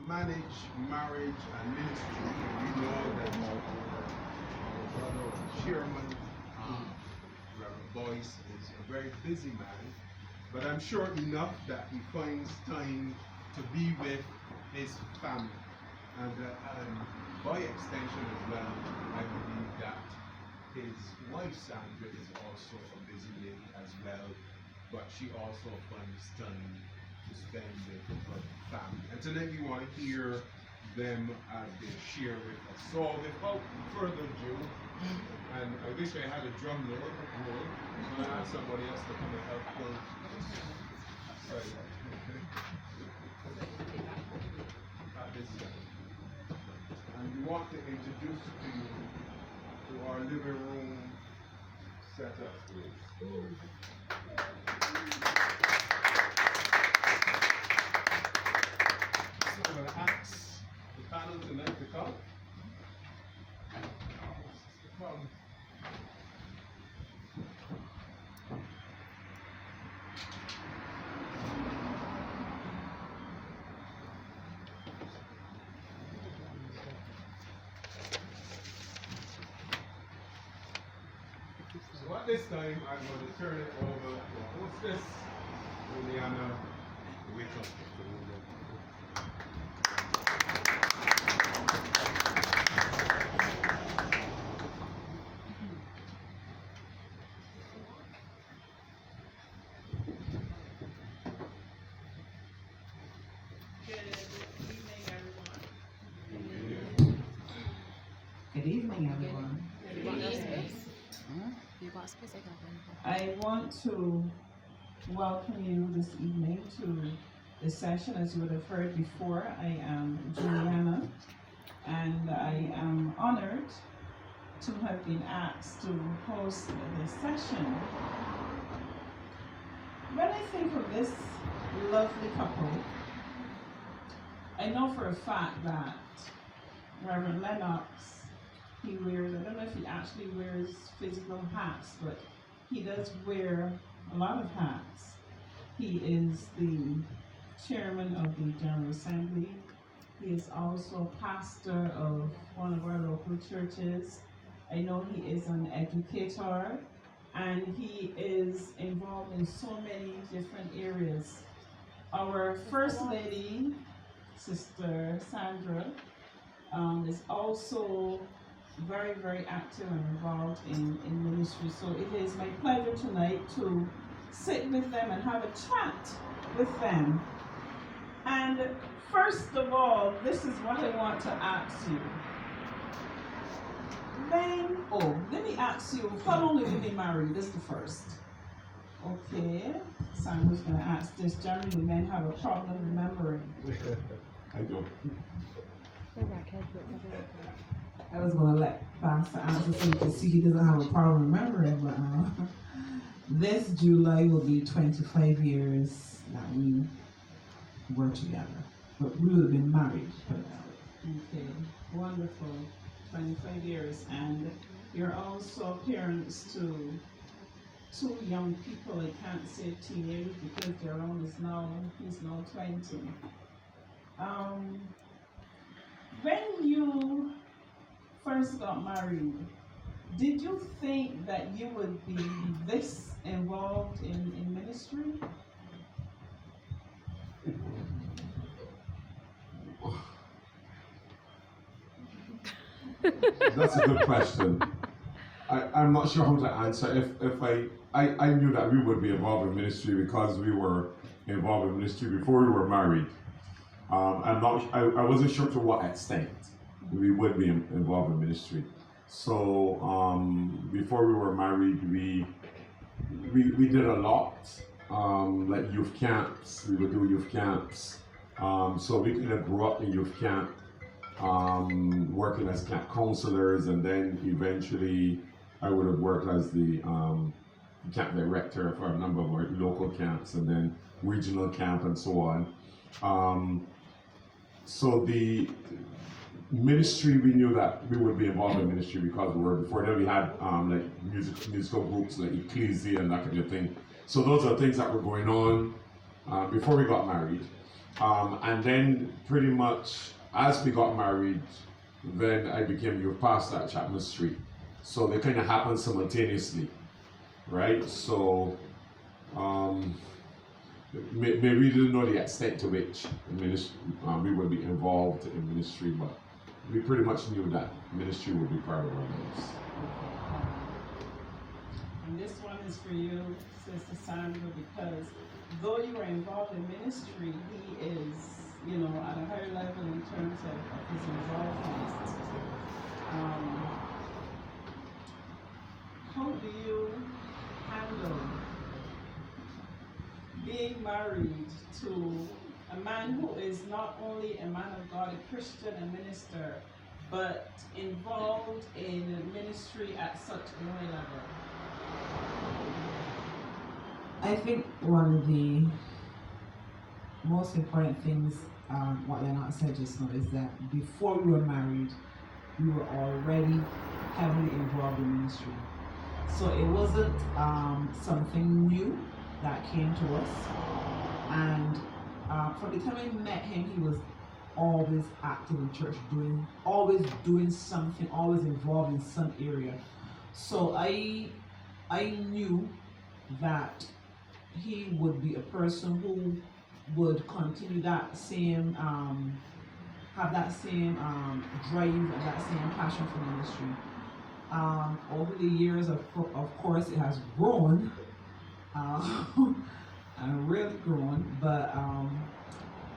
manage marriage and ministry. We know that our brother and chairman, Reverend Boyce, is a very busy man, but I'm sure enough that he finds time to be with his family. And by extension as well, I believe that his wife Sandra is also a busy lady as well, but she also finds time to spend with her family. And tonight we want to hear them as they share with us. So without further ado, and I wish I had a drum roll, so I ask somebody else to come and help pull this side. This side. And we want to introduce to you to our living room setup. So I'm going to ask the panel tonight to come. So at this time, I'm going to turn it over to our hostess, Juliana Whittle. Good evening, everyone. I want to welcome you this evening to the session. As you would have heard before, I am Juliana, and I am honored to have been asked to host this session. When I think of this lovely couple, I know for a fact that Reverend Lennox, he wears, I don't know if he actually wears physical hats, but he does wear a lot of hats. He is the chairman of the General Assembly. He is also pastor of one of our local churches. I know he is an educator, and he is involved in so many different areas. Our First Lady, Sister Sandra, is also very, very active and involved in ministry. So it is my pleasure tonight to sit with them and have a chat with them. And first of all, this is what I want to ask you. Let me ask you, how long have you been married? This is the first. Okay, Sandra's going to ask this. Generally, men have a problem remembering. I don't. I was going to let Pastor answer so you can see he doesn't have a problem remembering, but this July will be 25 years that we were together. But we would have been married. Okay, wonderful. 25 years. And you're also parents to two young people. I can't say teenagers because Jerome is now, he's now 20. When you first got married, did you think that you would be this involved in ministry? That's a good question. I'm not sure how to answer. If I knew that we would be involved in ministry because we were involved in ministry before we were married. I wasn't sure to what extent we would be involved in ministry. So before we were married, we did a lot, like youth camps. We would do youth camps. So we kind of grew up in youth camp, working as camp counselors, and then eventually I would have worked as the camp director for a number of our local camps, and then regional camp and so on. So the ministry, we knew that we would be involved in ministry because before then we had like musical groups like Ecclesia and that kind of thing. So those are things that were going on before we got married. And then pretty much as we got married, then I became youth pastor at Chapman Street. So they kind of happened simultaneously, right? So maybe we didn't know the extent to which we would be involved in ministry, but we pretty much knew that ministry would be part of our lives. And this one is for you, Sister Sandra, because though you are involved in ministry, he is, at a higher level in terms of his involvement. How do you handle being married to a man who is not only a man of God, a Christian, a minister, but involved in ministry at such a high level? I think one of the most important things, what Leonard said just now, is that before we were married, we were already heavily involved in ministry. So it wasn't something new that came to us. And from the time I met him, he was always active in church, always doing something, always involved in some area. So I knew that he would be a person who would continue that same, have that same drive and that same passion for ministry. Over the years, of course, it has grown, and really grown. But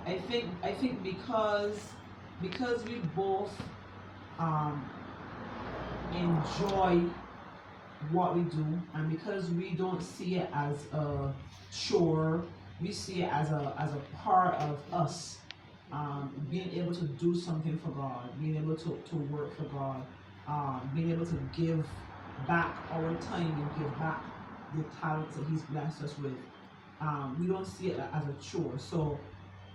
I think because we both enjoy what we do, and because we don't see it as a chore, we see it as a part of us, being able to do something for God, being able to work for God, being able to give back our time and give back the talents that He's blessed us with. We don't see it as a chore. So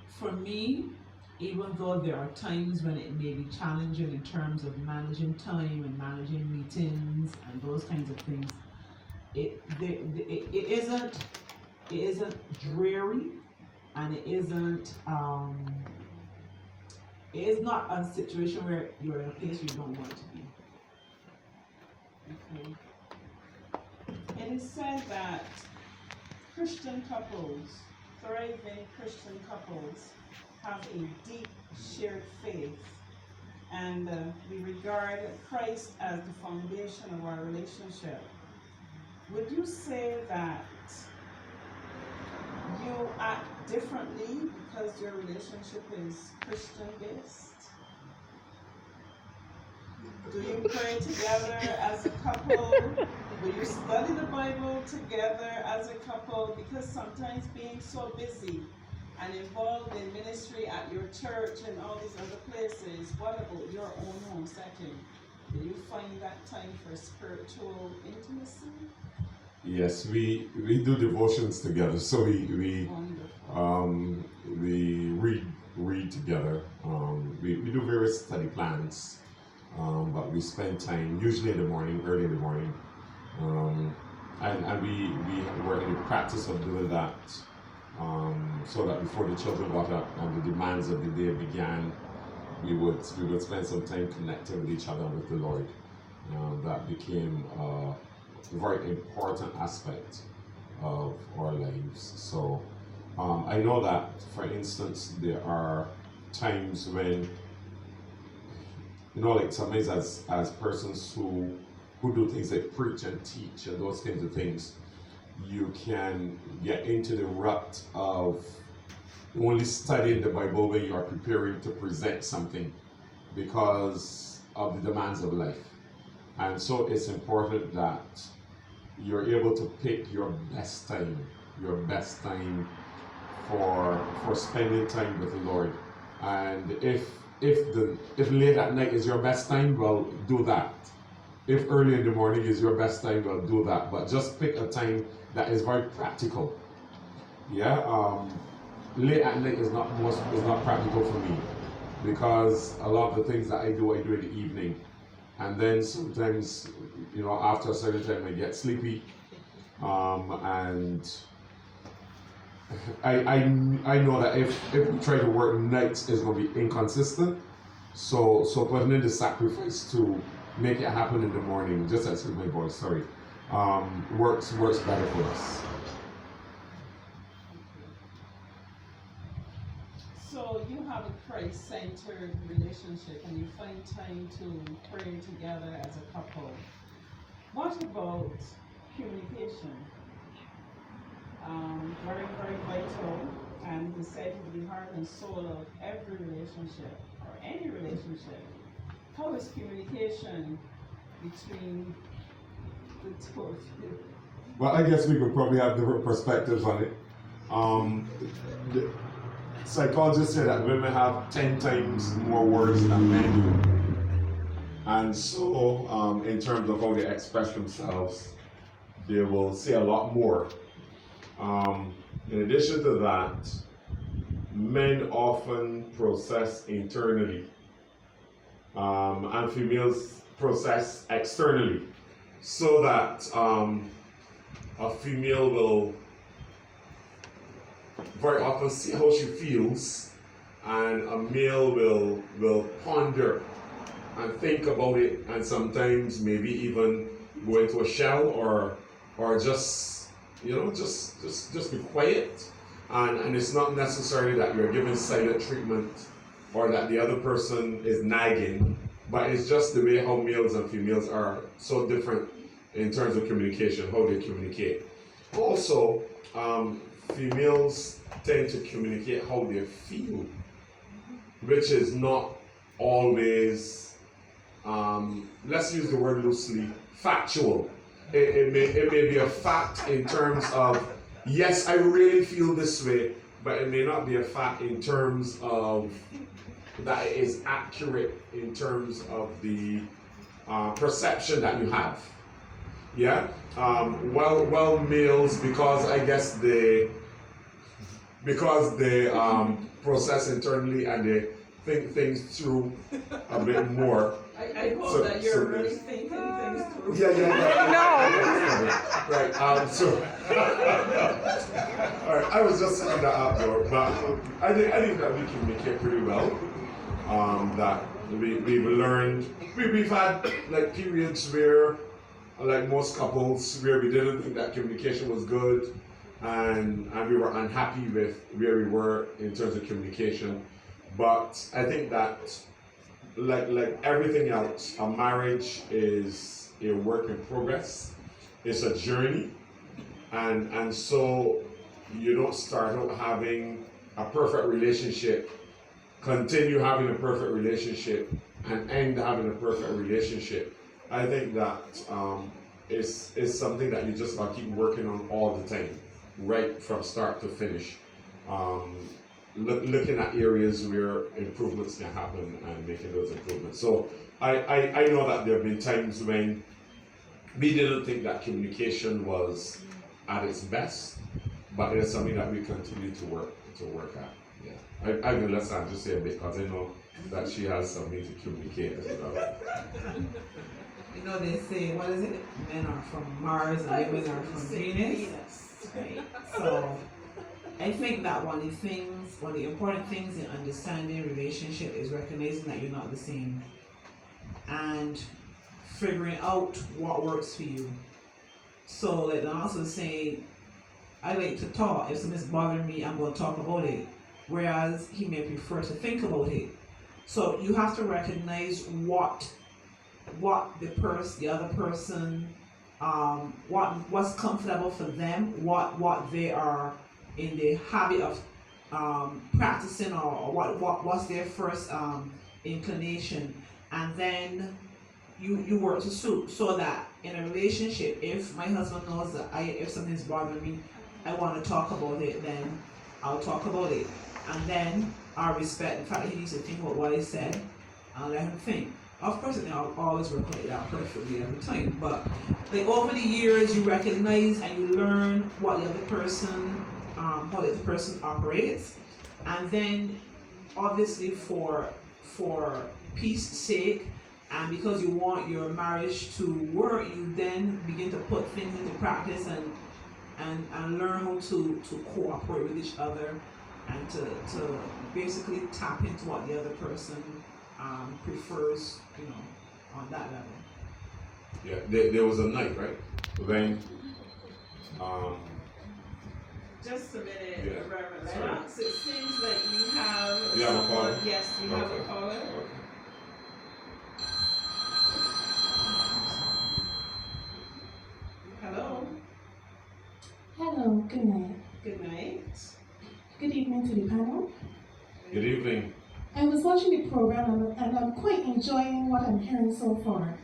for me, even though there are times when it may be challenging in terms of managing time and managing meetings and those kinds of things, it isn't dreary, and it is not a situation where you're in a place you don't want to be. Okay. It is said that Christian couples, thriving Christian couples, have a deep shared faith, and we regard Christ as the foundation of our relationship. Would you say that you act differently because your relationship is Christian based? Do you pray together as a couple? Do you study the Bible together as a couple? Because sometimes being so busy and involved in ministry at your church and all these other places, what about your own home setting? Do you find that time for spiritual intimacy? Yes, we do devotions together. So we read together. We do various study plans, but we spend time usually in the morning, early in the morning, and we were in the practice of doing that. So that before the children got up and the demands of the day began, we would spend some time connecting with each other, with the Lord. That became a very important aspect of our lives. So I know that, for instance, there are times when, like sometimes as persons who do things like preach and teach and those kinds of things, you can get into the rut of only studying the Bible when you are preparing to present something because of the demands of life. And so it's important that you're able to pick your best time for spending time with the Lord. And if late at night is your best time, well, do that. If early in the morning is your best time, well, do that. But just pick a time that is very practical. Yeah. Late at night is not practical for me, because a lot of the things that I do in the evening, and then sometimes, after a certain time I get sleepy, and I know that if we try to work nights, it's going to be inconsistent. So putting in the sacrifice to make it happen in the morning, just excuse my voice, sorry, works better for us. So you have a Christ-centered relationship and you find time to pray together as a couple. What about communication? Very, very vital, and we said it would be heart and soul of every relationship or any relationship. How is communication between the two of you? Well, I guess we could probably have different perspectives on it. The psychologists say that women have 10 times more words than men do. And so, in terms of how they express themselves, they will say a lot more. In addition to that, men often process internally, and females process externally, so that a female will very often see how she feels, and a male will ponder and think about it, and sometimes maybe even go into a shell or just just be quiet. And it's not necessarily that you're giving silent treatment or that the other person is nagging, but it's just the way how males and females are so different in terms of communication, how they communicate. Also, females tend to communicate how they feel, which is not always, let's use the word loosely, factual. It may be a fact in terms of, yes, I really feel this way, but it may not be a fact in terms of that it is accurate in terms of the perception that you have. Yeah? Well, males, because I guess they process internally and they think things through a bit more. I hope that you're really thinking things through. Yeah. No. Right. All right. I was just saying that out there, but I think that we communicate pretty well. That we've learned. We've had like periods where, like most couples, where we didn't think that communication was good, and we were unhappy with where we were in terms of communication. But I think that, like everything else, a marriage is a work in progress. It's a journey, and so you don't start out having a perfect relationship, continue having a perfect relationship, and end having a perfect relationship. I think that is something that you just gotta keep working on all the time, right from start to finish. Looking at areas where improvements can happen and making those improvements. So I know that there have been times when we didn't think that communication was at its best, but it's something that we continue to work at. Yeah, I will let Sandra say a bit because I know that she has something to communicate as well. You know, they say, what is it? Men are from Mars and women are from Venus. Right. So I think that one of the important things in understanding relationship is recognizing that you're not the same and figuring out what works for you. So like I also say, I like to talk. If something's bothering me, I'm going to talk about it. Whereas he may prefer to think about it. So you have to recognize what the other person, what's comfortable for them, what they are in the habit of practicing, or what's their first inclination, and then you work to suit, so that in a relationship, if my husband knows that if something's bothering me, I want to talk about it, then I'll talk about it, and then I'll respect the fact that he needs to think about what I said, I'll let him think. Of course, I'll always work it out perfectly every time, but like over the years, you recognize and you learn what the other person, how the other person operates, and then obviously for peace sake, and because you want your marriage to work, you then begin to put things into practice and and learn how to cooperate with each other and to basically tap into what the other person prefers, on that level. Yeah, there was a night, right? When Just a minute, Yeah. Reverend Sorry. Lennox. It seems like you have You have a someone. caller? Yes, we have a Okay. caller. Okay. Hello. Hello, good night. Good night. Good evening to the panel. Good evening. I was watching the program and I'm quite enjoying what I'm hearing so far.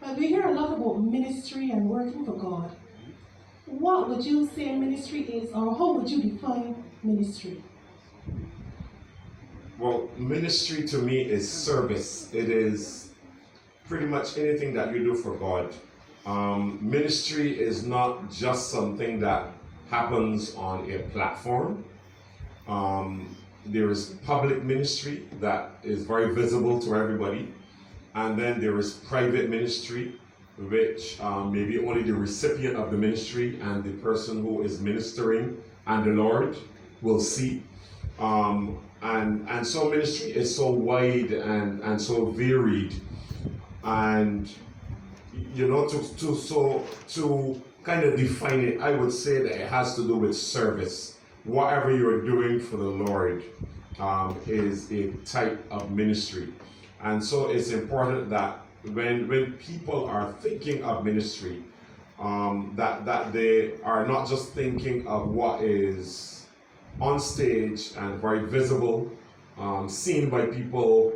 But we hear a lot about ministry and working for God. What would you say ministry is, or how would you define ministry? Well, ministry to me is service. It is pretty much anything that you do for God. Ministry is not just something that happens on a platform. There is public ministry that is very visible to everybody. And then there is private ministry, which maybe only the recipient of the ministry and the person who is ministering and the Lord will see. And so ministry is so wide and so varied. And to kind of define it, I would say that it has to do with service. Whatever you're doing for the Lord is a type of ministry. And so it's important that when people are thinking of ministry, that they are not just thinking of what is on stage and very visible, seen by people,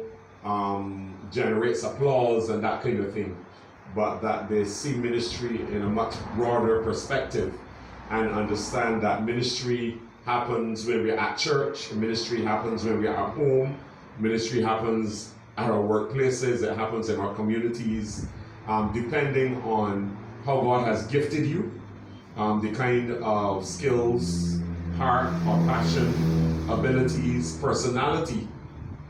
generates applause and that kind of thing, but that they see ministry in a much broader perspective and understand that ministry happens when we're at church, ministry happens when we're at home, ministry happens at our workplaces, it happens in our communities, depending on how God has gifted you, the kind of skills, heart or passion, abilities, personality,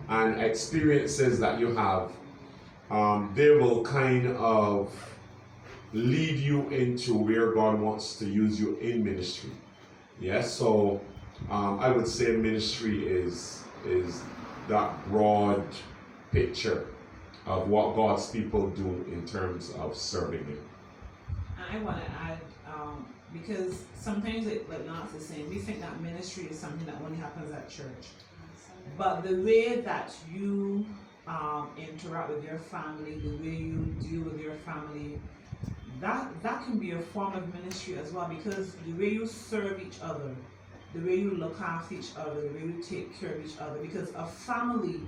and experiences that you have, they will kind of lead you into where God wants to use you in ministry. Yes, so I would say ministry is that broad picture of what God's people do in terms of serving Him. I want to add, because sometimes like not the same. We think that ministry is something that only happens at church, but the way that you interact with your family, the way you deal with your family, that can be a form of ministry as well. Because the way you serve each other, the way you look after each other, the way you take care of each other, because a family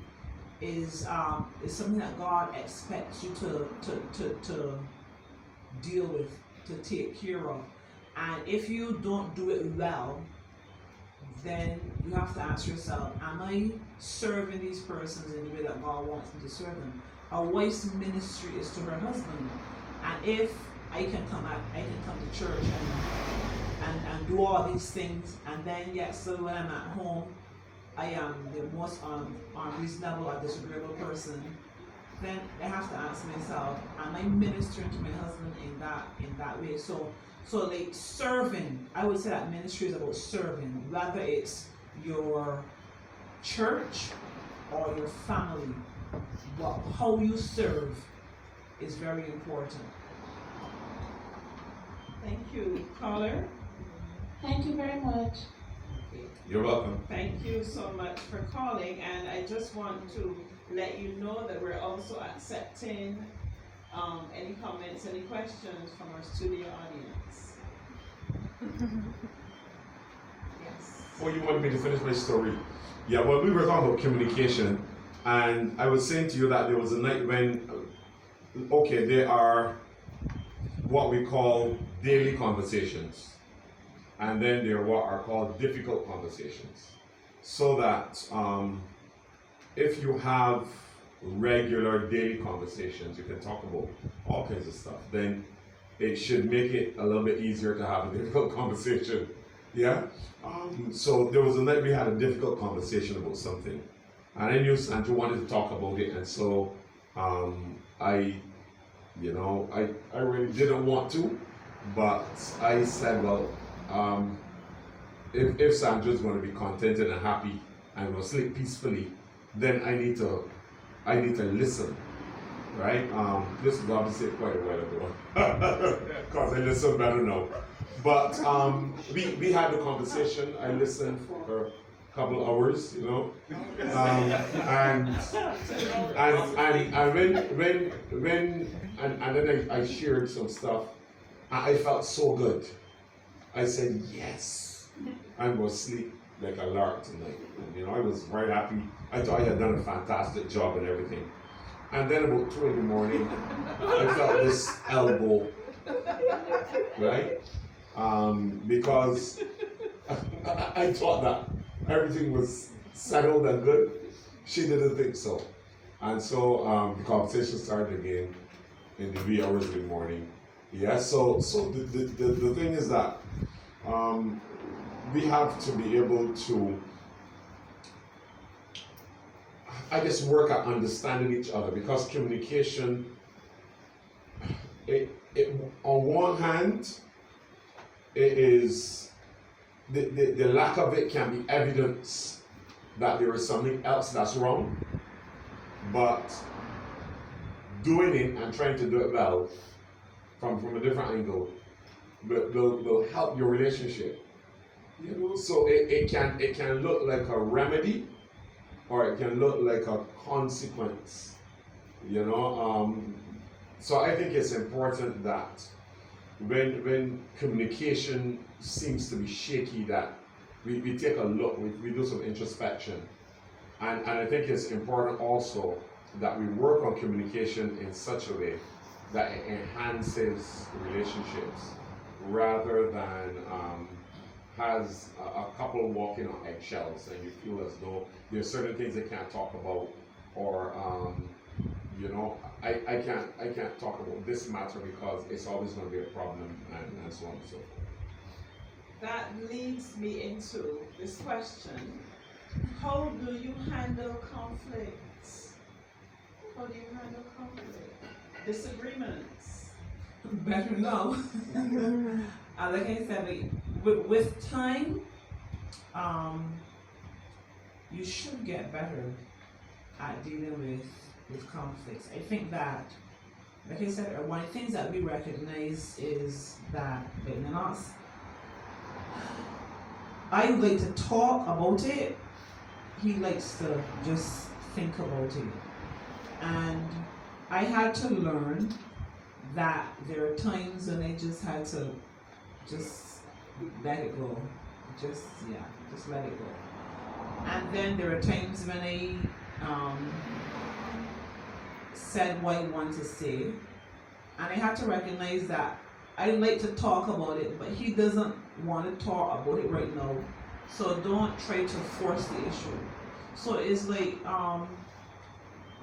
is something that God expects you to deal with, to take care of. And if you don't do it well, then you have to ask yourself, am I serving these persons in the way that God wants me to serve them? A wife's ministry is to her husband. And if I can come to church and do all these things, and then yet still when I'm at home, I am the most unreasonable or disagreeable person, then I have to ask myself, am I ministering to my husband in that way? So like serving, I would say that ministry is about serving, whether it's your church or your family. How you serve is very important. Thank you, caller. Thank you very much. You're welcome. Thank you so much for calling, and I just want to let you know that we're also accepting any comments, any questions from our studio audience. Yes. Oh, you wanted me to finish my story? Yeah, well, we were talking about communication, and I was saying to you that there was a night when, okay, there are what we call daily conversations, and then there are what are called difficult conversations. So that if you have regular daily conversations, you can talk about all kinds of stuff, then it should make it a little bit easier to have a difficult conversation. Yeah? So there was a night we had a difficult conversation about something, and I knew Sandra wanted to talk about it, and so I really didn't want to, but I said, well, if Sandra's going to be contented and happy and will sleep peacefully, then I need to listen, right? This was obviously quite a while ago, because I listen better now. But we had the conversation. I listened for a couple hours, you know, and then I shared some stuff. I felt so good. I said, yes, I'm going to sleep like a lark tonight. And, you know, I was very happy. I thought I had done a fantastic job and everything. And then about 2 in the morning, I felt this elbow, right? Because I thought that everything was settled and good. She didn't think so. And so the conversation started again in the wee hours of the morning. Yeah, so the thing is that we have to be able to, I guess, work at understanding each other, because communication, it on one hand, it is the lack of it can be evidence that there is something else that's wrong, but doing it and trying to do it well from a different angle will help your relationship. You know, so it can look like a remedy, or it can look like a consequence. You know, so I think it's important that when communication seems to be shaky, that we take a look, we do some introspection, and I think it's important also that we work on communication in such a way that it enhances relationships rather than has a couple walking on eggshells and you feel as though there's certain things they can't talk about, or you know, I can't talk about this matter because it's always going to be a problem, and so on and so forth. That leads me into this question: how do you handle conflicts? How do you handle conflict? Disagreements? Better know. Like I said, with time, you should get better at dealing with conflicts. I think that, like I said, one of the things that we recognize is that I like to talk about it. He likes to just think about it. And I had to learn that there are times when I just had to just let it go. Just let it go. And then there are times when I said what I want to say, and I had to recognize that I like to talk about it, but he doesn't want to talk about it right now. So don't try to force the issue. So it's like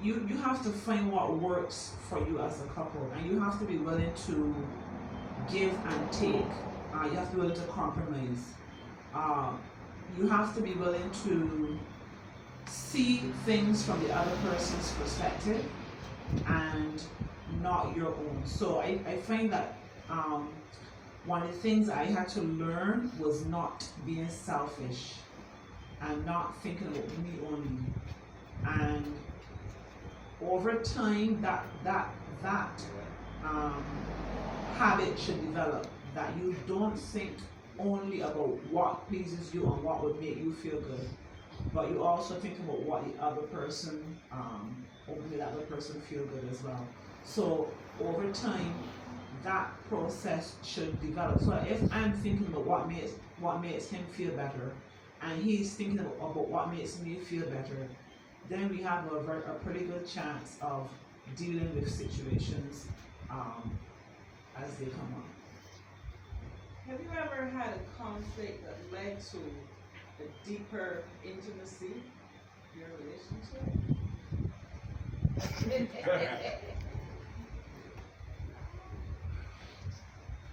you have to find what works for you as a couple, and you have to be willing to give and take. You have to be willing to compromise. You have to be willing to see things from the other person's perspective and not your own. So I find that one of the things I had to learn was not being selfish and not thinking about me only. And over time, that habit should develop, that you don't think only about what pleases you and what would make you feel good, but you also think about what the other person will make the other person feel good as well. So over time, that process should develop. So if I'm thinking about what makes him feel better, and he's thinking about what makes me feel better, then we have a pretty good chance of dealing with situations as they come up. Have you ever had a conflict that led to a deeper intimacy in your relationship?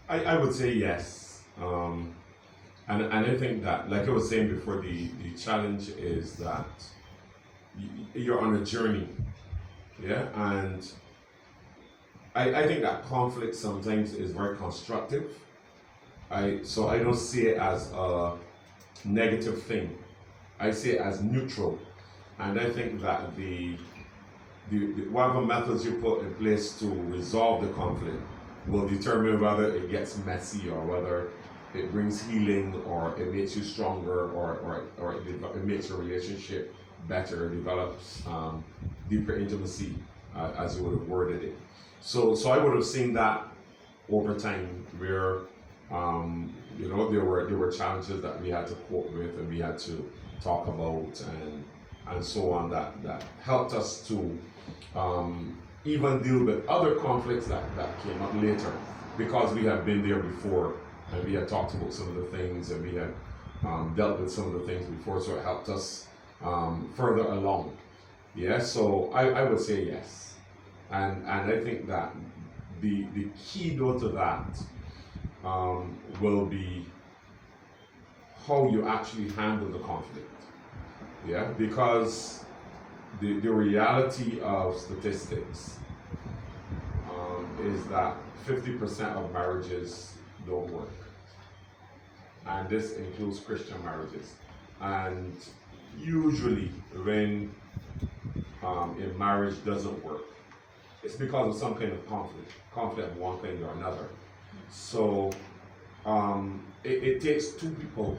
I would say yes. And I think that, like I was saying before, the challenge is that you're on a journey. Yeah, and I think that conflict sometimes is very constructive, So I don't see it as a negative thing. I see it as neutral, and I think that the whatever methods you put in place to resolve the conflict will determine whether it gets messy or whether it brings healing or it makes you stronger or it makes your relationship better, develops deeper intimacy, as you would have worded it. So I would have seen that over time where there were challenges that we had to cope with and we had to talk about and so on that helped us to even deal with other conflicts that came up later because we had been there before and we had talked about some of the things and we had dealt with some of the things before, so it helped us further along. Yeah, so I would say yes. And I think that the key though to that will be how you actually handle the conflict. Yeah, because the reality of statistics is that 50% of marriages don't work. And this includes Christian marriages. And usually when a marriage doesn't work, it's because of some kind of conflict of one kind or another. So it takes two people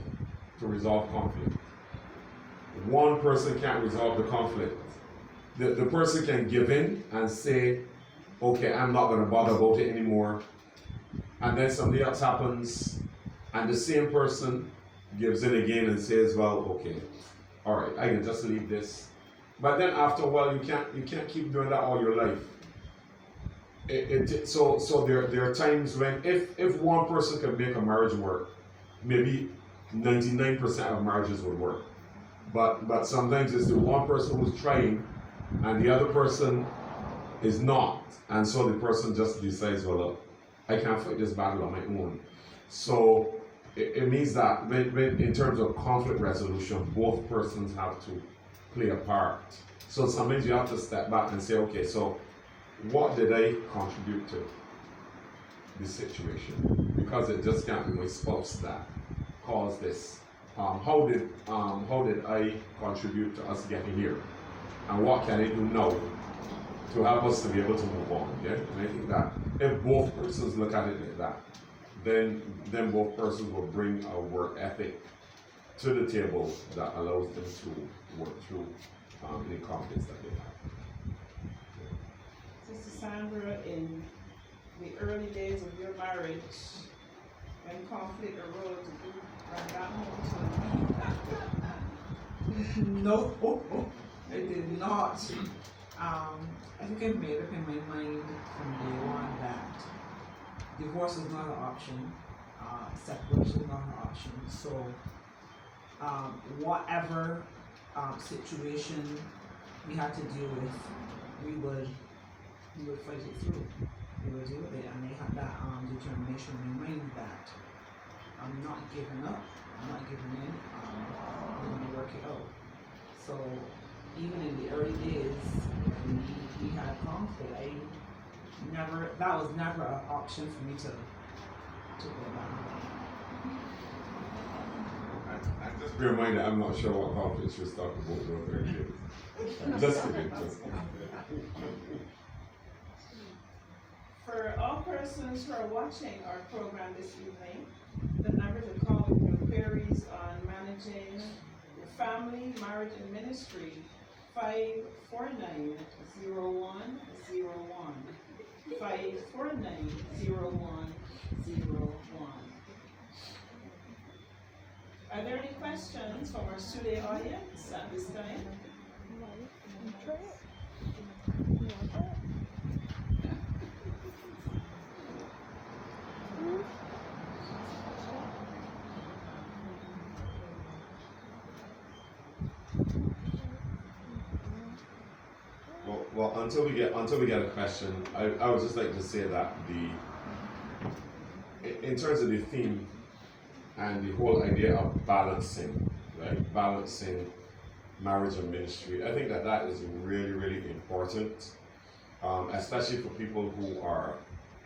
to resolve conflict. One person can't resolve the conflict. The person can give in and say, okay, I'm not going to bother about it anymore. And then something else happens, and the same person gives in again and says, well, okay, all right, I can just leave this. But then after a while, you can't keep doing that all your life. So there are times when if one person can make a marriage work, maybe 99% of marriages would work. But sometimes it's the one person who's trying and the other person is not. And so the person just decides, well, look, I can't fight this battle on my own. So it means that when in terms of conflict resolution, both persons have to play a part. So sometimes you have to step back and say, okay, so what did I contribute to this situation? Because it just can't be my spouse that caused this. How did I contribute to us getting here? And what can I do now to help us to be able to move on? Yeah? And I think that if both persons look at it like that, then both persons will bring a work ethic to the table that allows them to work through any conflicts that they have. Sister Sandra, in the early days of your marriage, when conflict arose, did you run that home to No, I did not. I think I made up in my mind from day one that divorce is not an option, separation is not an option. So, whatever situation we had to deal with, we would fight it through. We would deal with it, and they had that determination in my mind that I'm not giving up, I'm not giving in, we're going to work it out. So even in the early days, when we had conflict, that was never an option for me to go back. And just bear in mind that I'm not sure what conflicts you're talking about those 30 days. Just kidding. For all persons who are watching our program this evening, the number to call with your queries on managing your family, marriage, and ministry, 549-0101. 549-0101. Are there any questions from our studio audience at this time? Well, until we get a question, I would just like to say that in terms of the theme and the whole idea of balancing, right? Balancing marriage and ministry. I think that is really, really important, especially for people who are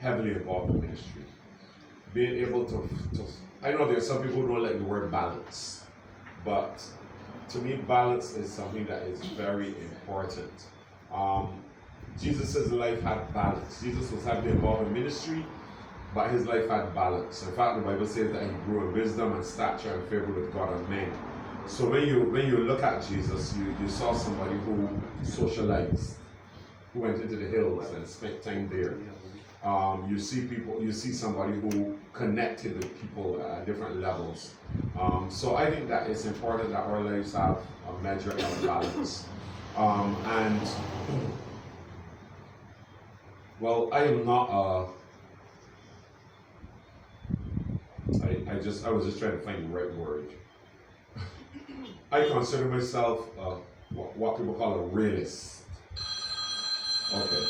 heavily involved in ministry. being able to I know there's some people who don't like the word balance, but to me, balance is something that is very important. Jesus' life had balance. Jesus was heavily involved in ministry, but his life had balance. In fact, the Bible says that he grew in wisdom and stature and favor with God and men. So when you look at Jesus, you saw somebody who socialized, who went into the hills and spent time there. You see somebody who connected with people at different levels. So I think that it's important that our lives have a measure of balance. And well, I am not I was just trying to find the right word. I consider myself what people call a realist. Okay,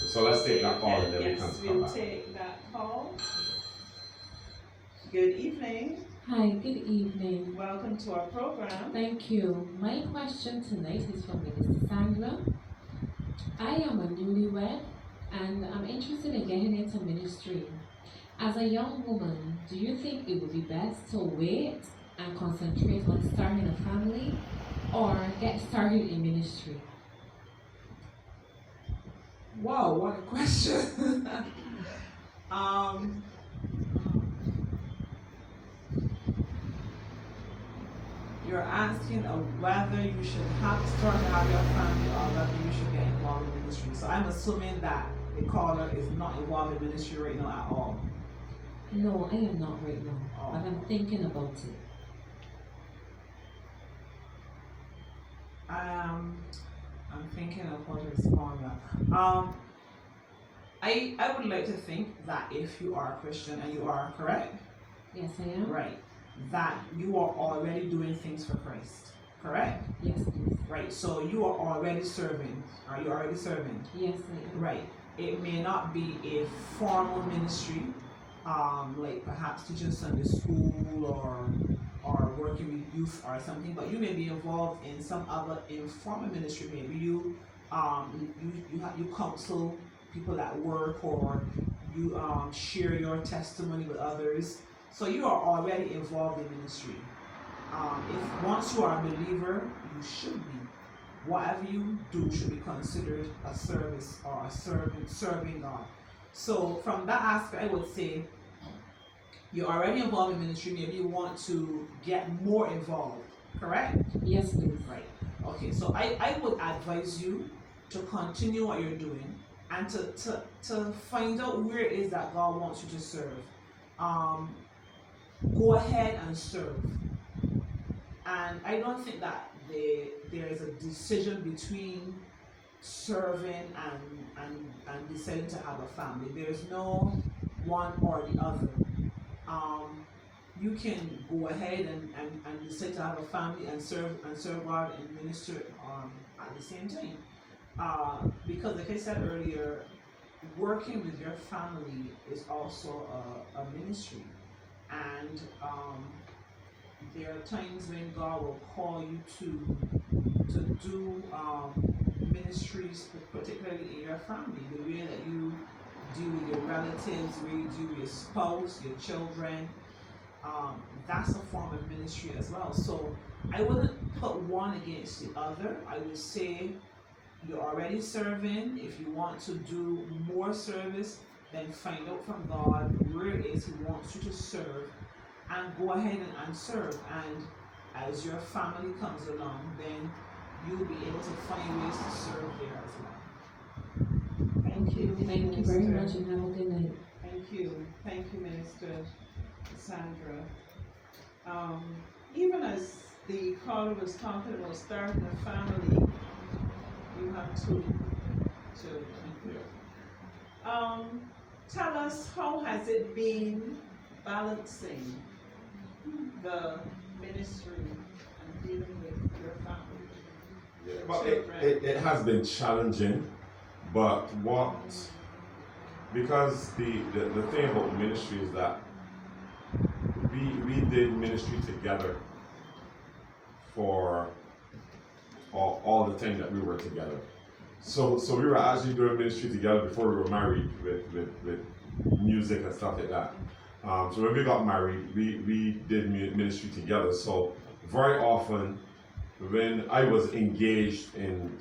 so let's take that call and then we can come we'll back. take that call. Good evening. Hi, good evening. Welcome to our program. Thank you. My question tonight is for Minister Sandra. I am a newlywed and I'm interested in getting into ministry. As a young woman, do you think it would be best to wait and concentrate on starting a family or get started in ministry? Wow, what a question. You're asking of whether you should start to have your family or whether you should get involved in ministry. So I'm assuming that the caller is not involved in ministry right now at all. No, I am not right now, but I'm thinking about it. I'm thinking of how to respond to that. I would like to think that if you are a Christian and you are correct, Yes, I am. right, that you are already doing things for Christ, correct? Yes, please. Right, so you are already serving. Are you already serving? Yes, I am. Right. It may not be a formal ministry, like perhaps teaching Sunday school or working with youth or something, but you may be involved in some other informal ministry. Maybe you counsel people at work, or you share your testimony with others. So you are already involved in ministry. If once you are a believer, you should be. Whatever you do should be considered a service or a serving God. So from that aspect, I would say you're already involved in ministry. Maybe you want to get more involved, correct? Yes, please. Right. Okay, so I would advise you to continue what you're doing and to find out where it is that God wants you to serve. Go ahead and serve. And I don't think that there is a decision between serving and deciding to have a family. There's no one or the other. You can go ahead and decide to have a family and serve God and minister at the same time. Because like I said earlier, working with your family is also a ministry. And there are times when God will call you to do ministries, particularly in your family, the way that you deal with your relatives, the way you deal with your spouse, your children. That's a form of ministry as well. So I wouldn't put one against the other. I would say you're already serving. If you want to do more service, then find out from God where it is He wants you to serve, and go ahead and serve. And as your family comes along, then you'll be able to find ways to serve there as well. Thank you. Thank you very Minister. much and have a good night. Thank you. Thank you, Minister Sandra. Even as the caller was talking about starting a family, you have two children. Tell us, how has it been balancing the ministry and dealing with your family? Yeah, well, it has been challenging, but because the thing about ministry is that we did ministry together for all the time that we were together. So we were actually doing ministry together before we were married with music and stuff like that. So when we got married, we did ministry together. So very often, when I was engaged in,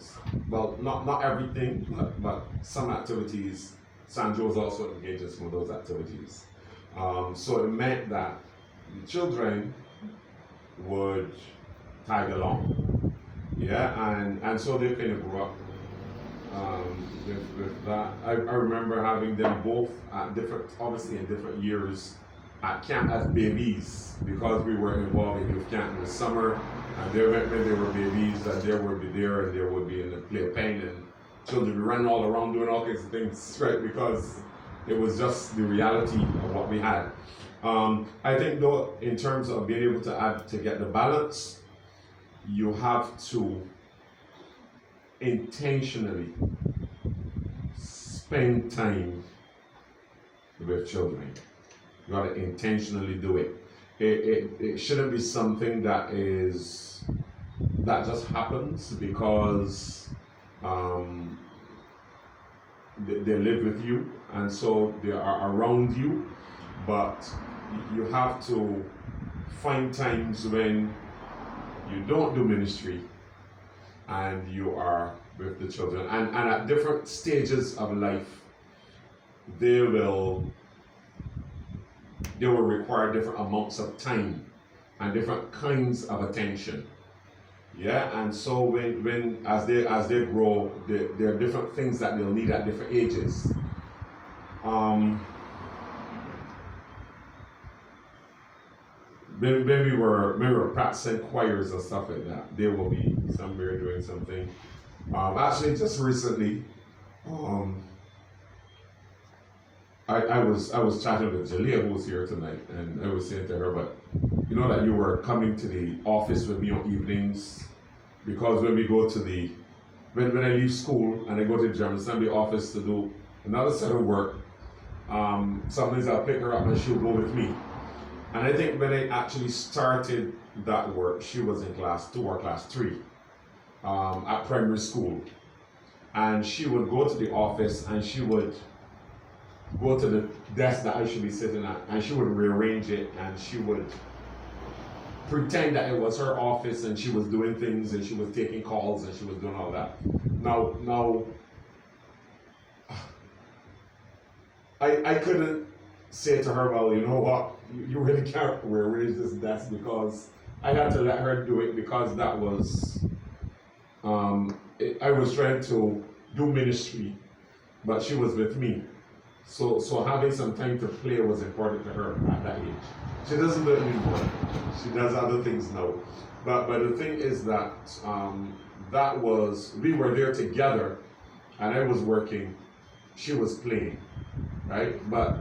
well, not everything, but some activities, Sandra was also engaged in some of those activities. So it meant that the children would tag along, yeah, and so they kind of grew up with that. I remember having them both at different, obviously in different years at camp as babies, because we were involved in youth camp in the summer, and they when they were babies, and they would be there, and they would be in the playpen, and children would be running all around doing all kinds of things, right? Because it was just the reality of what we had. I think though, in terms of being able to get the balance, you have to intentionally spend time with children. You got to intentionally do it. It shouldn't be something that just happens because they live with you and so they are around you, but you have to find times when you don't do ministry and you are with the children, and at different stages of life they will require different amounts of time and different kinds of attention. Yeah, and so when as they grow, there are different things that they'll need at different ages. When we were practicing choirs and stuff like that, there will be somewhere doing something. Actually, just recently, I was chatting with Jalea, who was here tonight, and I was saying to her, but you know that you were coming to the office with me on evenings, because when we go to when I leave school and I go to the General Assembly office to do another set of work, sometimes I'll pick her up and she'll go with me. And I think when I actually started that work, she was in class 2 or class 3 at primary school. And she would go to the office and she would go to the desk that I should be sitting at, and she would rearrange it, and she would pretend that it was her office and she was doing things and she was taking calls and she was doing all that. Now I couldn't say to her, well, you know what, you really can't rearrange this desk, because I had to let her do it, because that was I was trying to do ministry, but she was with me. So having some time to play was important to her at that age. She doesn't do it anymore. She does other things now. But the thing is that we were there together, and I was working, she was playing, right? But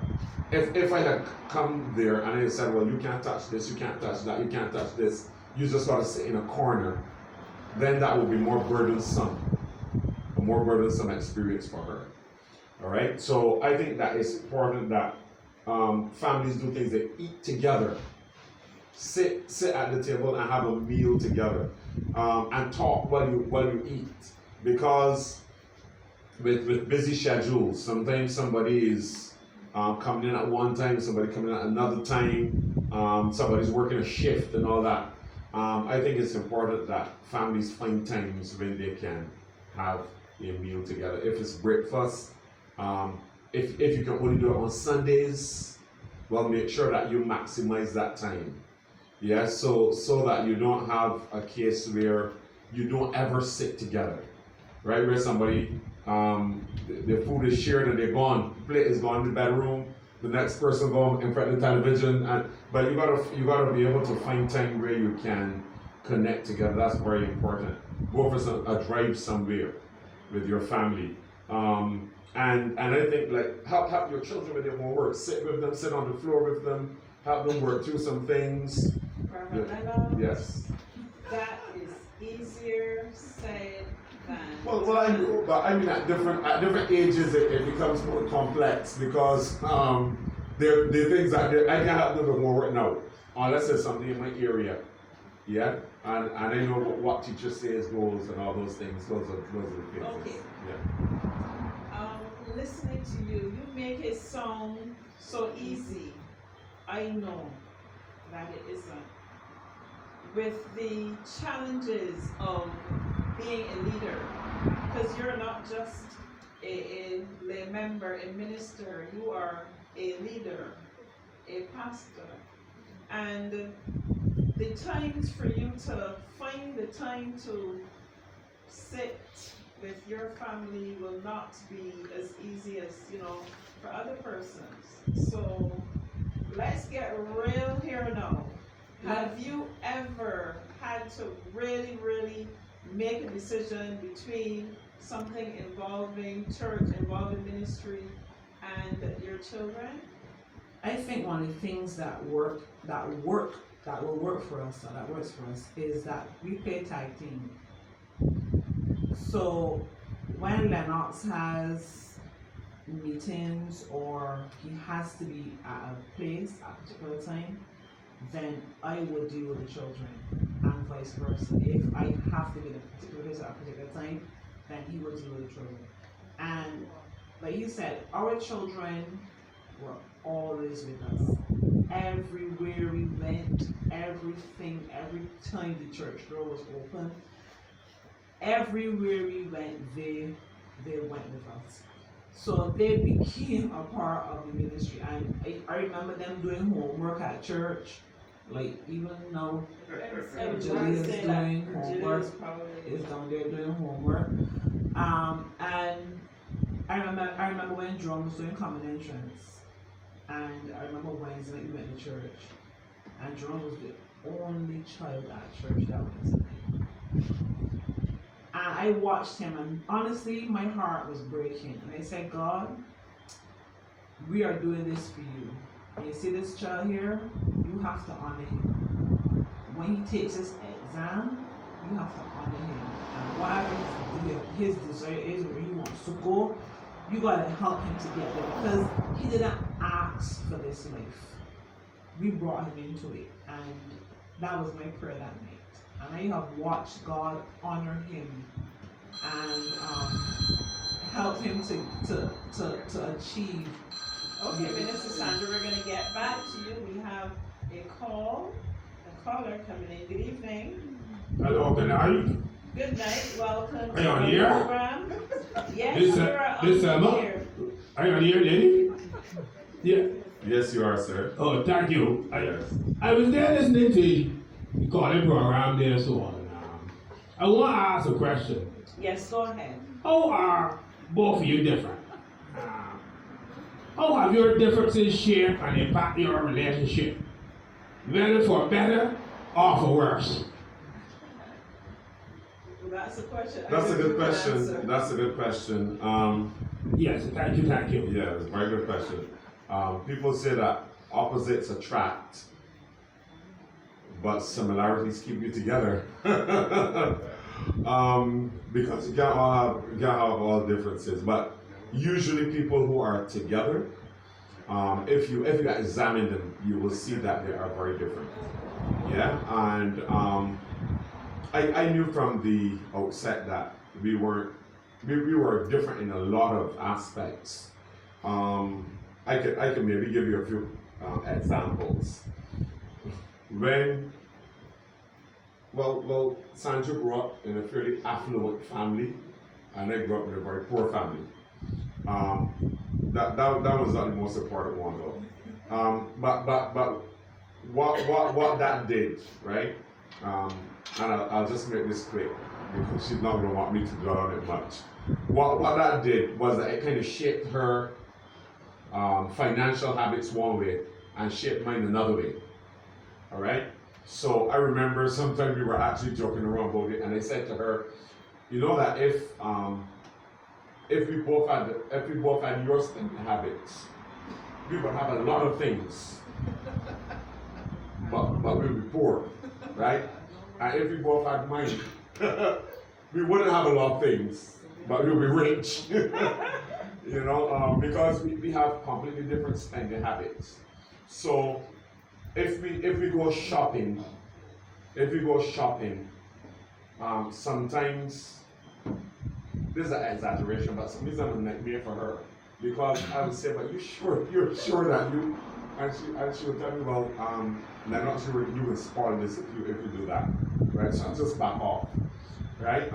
if I had come there and I had said, well, you can't touch this, you can't touch that, you can't touch this, you just got to sit in a corner, then that would be a more burdensome experience for her. All right, so I think that it's important that families do things. They eat together, sit at the table and have a meal together, and talk while you eat. Because with busy schedules, sometimes somebody is coming in at one time, somebody coming in at another time, somebody's working a shift and all that. I think it's important that families find times when they can have a meal together. If it's breakfast, if you can only do it on Sundays, well, make sure that you maximize that time. Yeah, so that you don't have a case where you don't ever sit together, right? Where somebody, the food is shared and they're gone, the plate is gone in the bedroom, the next person go in front of the television, but you gotta be able to find time where you can connect together. That's very important. Go for a drive somewhere with your family. And I think, like, help your children with their homework. Sit with them, sit on the floor with them, help them work through some things. Yes. That is easier said than. Well, I know, but I mean, at different ages, it becomes more complex, because there are things that I can't help them with homework now, unless there's something in my area. Yeah, and I know what teacher says goes and all those things. Those are the things. Okay. Yeah. Listening to you, you make it sound so easy. I know that it isn't. With the challenges of being a leader, because you're not just a lay member, a minister, you are a leader, a pastor. And the times for you to find the time to sit with your family will not be as easy as, for other persons. So let's get real here now. Have you ever had to really, really make a decision between something involving church, involving ministry, and your children? I think one of the things that will work for us, or that works for us, is that we pay tithing. So when Lennox has meetings or he has to be at a place at a particular time, then I would deal with the children, and vice versa. If I have to be in a particular place at a particular time, then he would deal with the children. And like you said, our children were always with us. Everywhere we went, everything, every time the church door was open, everywhere we went, they went with us. So they became a part of the ministry. And I remember them doing homework at church. Like even now, Julia's doing homework, is down there doing homework. And I remember when Jerome was doing common entrance, and I remember Wednesday night we went to church, and Jerome was the only child at church that Wednesday night. And I watched him, and honestly, my heart was breaking. And I said, God, we are doing this for you. And you see this child here, you have to honor him. When he takes his exam, you have to honor him. And whatever his desire is, where he wants to go, you gotta help him to get there, because he didn't ask for this life. We brought him into it, and that was my prayer that night. And I have watched God honor him and help him to achieve. Okay, Minister Sandra, we're going to get back to you. We have a caller coming in. Good evening. Hello, good night. Good night. Welcome Are you on to the here? program. Yes, This, you are this, on look. here. Are you on here, lady? Yeah. Yes, you are, sir. Oh, thank you. Yes. I was there listening to you calling program there, so on. I want to ask a question. Yes, go ahead. How are both of you different? How have your differences shaped and impact your relationship? Whether for better or for worse? Well, that's a question. That's a good question. Answer. That's a good question. Yes, thank you, thank you. Yeah, it's a very good question. People say that opposites attract, but similarities keep you together. Because you can't have all differences. But usually people who are together, if you examine them, you will see that they are very different. Yeah, and I knew from the outset that we were different in a lot of aspects. I can maybe give you a few examples. Well, Sandra grew up in a fairly affluent family, and I grew up in a very poor family. That was not the most important one though. But what that did, right? And I'll just make this quick because she's not gonna want me to dwell on it much. What that did was that it kind of shaped her financial habits one way and shaped mine another way. All right. So I remember sometime we were actually joking around about it, and I said to her, you know that if we both had your spending habits, we would have a lot of things, but we would be poor, right? And if we both had mine, we wouldn't have a lot of things, but we would be rich. You know, because we have completely different spending habits. So if we go shopping, sometimes this is an exaggeration, but sometimes I'm a nightmare for her, because I would say, but you're sure that and she would tell me, well, I'm not sure you will spoil this if you do that, right? So I'll just back off, right?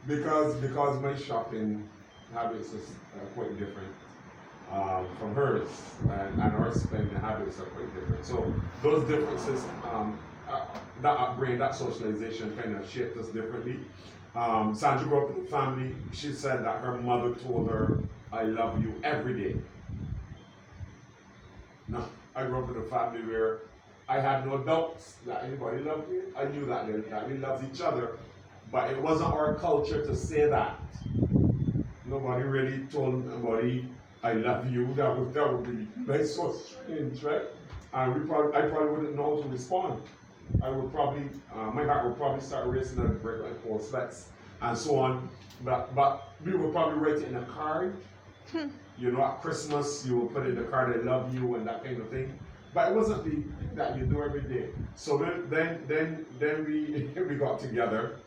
because my shopping habits is quite different from hers, and our spending habits are quite different. So those differences, that upbringing, that socialization kind of shaped us differently. Sandra grew up in a family. She said that her mother told her, "I love you" every day. No, I grew up in a family where I had no doubts that anybody loved me. I knew that we loved each other, but it wasn't our culture to say that. Nobody really told anybody, "I love you." That would be like so strange, right? And I probably wouldn't know how to respond. I would probably, my heart would probably start racing and break like cold sweats and so on. But we would probably write it in a card. You know, at Christmas, you will put in the card, "I love you," and that kind of thing. But it wasn't the that you do every day. So then we got together,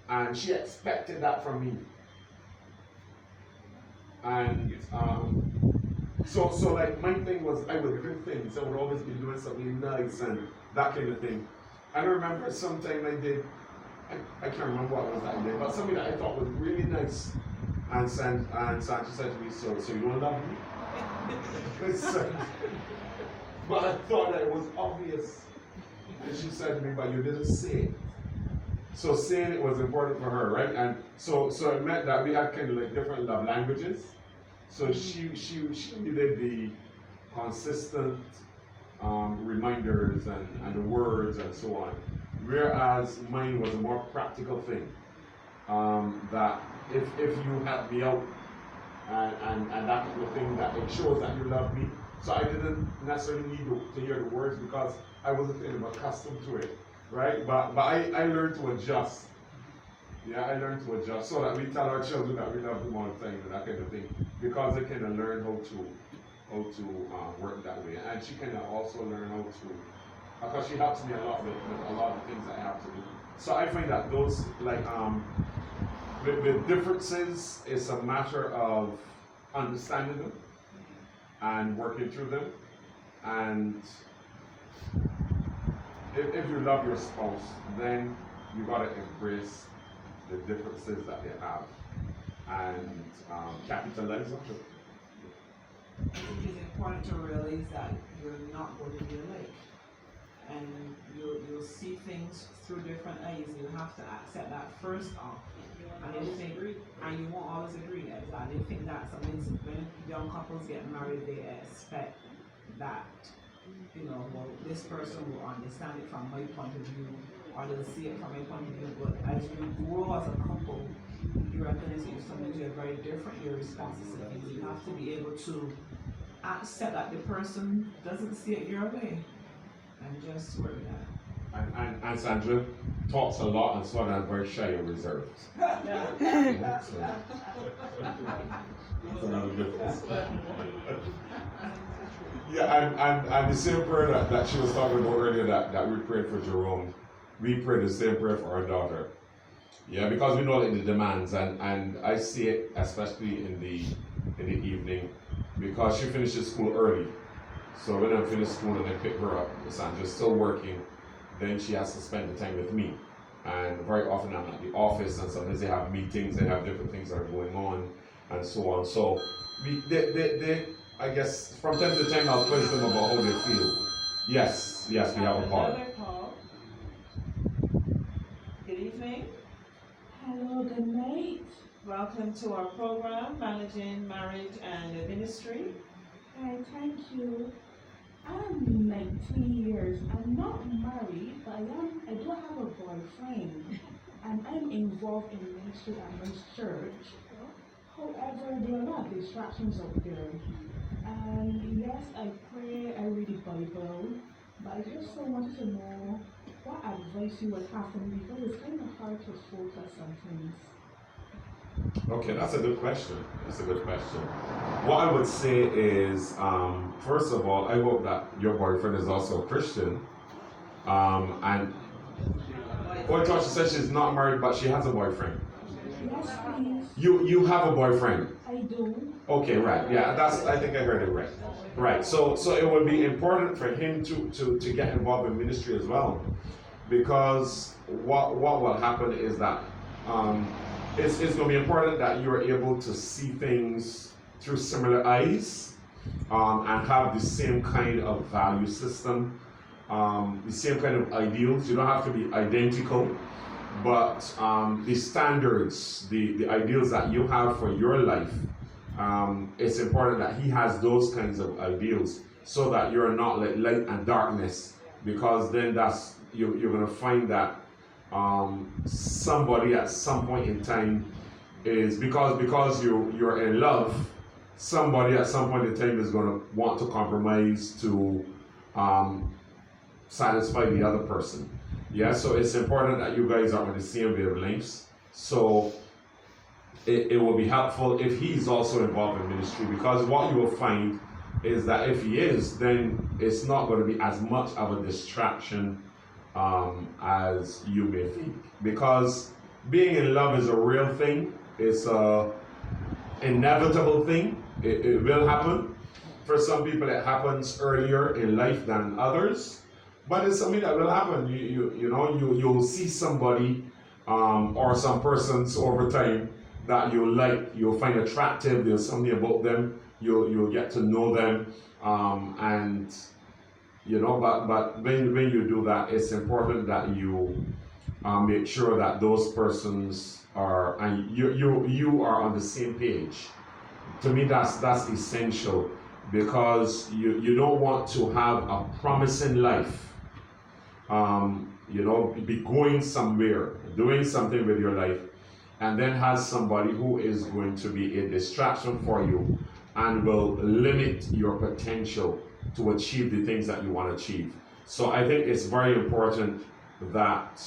and she expected that from me. And so like my thing was, I would do things. I would always be doing something nice and that kind of thing. And I remember sometime I did, I can't remember what it was that I did, but something that I thought was really nice. And Sandra said to me, so you don't love me? But I thought that it was obvious. And she said to me, "But you didn't say it." So saying it was important for her, right? And so it meant that we had kind of like different love languages. So she needed the consistent reminders and the words and so on. Whereas mine was a more practical thing. That if you help me out and that kind of thing, that it shows that you love me. So I didn't necessarily need to hear the words because I wasn't kind of accustomed to it, right? But I learned to adjust. Yeah, I learned to adjust so that we tell our children that we love them all the time and that kind of thing, because they kind of learn how to work that way. And she kind of also learn how to, because she helps me a lot with a lot of things I have to do. So I find that those, like, the differences is a matter of understanding them and working through them. And if you love your spouse, then you gotta embrace the differences that they have and capitalize on it. I think it's important to realize that you're not going to be alike. And you'll see things through different eyes. You have to accept that first off. And you won't always agree. Exactly. I think that's something when young couples get married, they expect that, well, this person will understand it from my point of view, or they'll see it from my point of view. But as you grow as a couple, you recognize that you're something you're very different, your responsibilities. You have to be able to accept that the person doesn't see it your way. And just work that. And Sandra talks a lot and so on, and very shy and reserved. Yeah. So, that's another difference. Yeah, and the same prayer that she was talking about earlier that we prayed for Jerome, we prayed the same prayer for our daughter. Yeah, because we know like the demands, and I see it especially in the evening, because she finishes school early. So when I finish school and I pick her up, Sandra's still working, then she has to spend the time with me. And very often I'm at the office, and sometimes they have meetings, they have different things that are going on, and so on. So they I guess from time to time I'll quiz them about how they feel. Yes, we have a call. Another call. Good evening. Hello, good night. Welcome to our program, Managing Marriage and Ministry. Hi, thank you. I'm 19 years. I'm not married, but I do have a boyfriend, and I'm involved in ministry at my church. However, there are a lot of distractions out there. And yes, I pray, I read the Bible, but I just wanted to know what advice you would have for me, because it's kind of hard to focus on things. Okay, that's a good question. What I would say is, first of all, I hope that your boyfriend is also a Christian. And she said she's not married, but she has a boyfriend. Yes, please. You have a boyfriend. I do. Okay, right. Yeah, I think I heard it right. Right. So it would be important for him to get involved in ministry as well, because what will happen is that it's going to be important that you are able to see things through similar eyes, and have the same kind of value system, the same kind of ideals. You don't have to be identical, but the standards, the ideals that you have for your life, it's important that he has those kinds of ideals, so that you're not like light and darkness, because then you're going to find that somebody at some point in time is, because you're in love, somebody at some point in time is going to want to compromise to satisfy the other person. Yeah, so it's important that you guys are on the same wavelengths. So it will be helpful if he's also involved in ministry, because what you will find is that if he is, then it's not going to be as much of a distraction as you may think. Because being in love is a real thing. It's a inevitable thing. It will happen. For some people, it happens earlier in life than others, but it's something that will happen. You'll see somebody or some persons over time that you like, you'll find attractive. There's something about them. You'll get to know them, and But when you do that, it's important that you make sure that those persons are, and you are on the same page. To me, that's essential, because you don't want to have a promising life, be going somewhere, doing something with your life, and then has somebody who is going to be a distraction for you and will limit your potential to achieve the things that you want to achieve. So I think it's very important that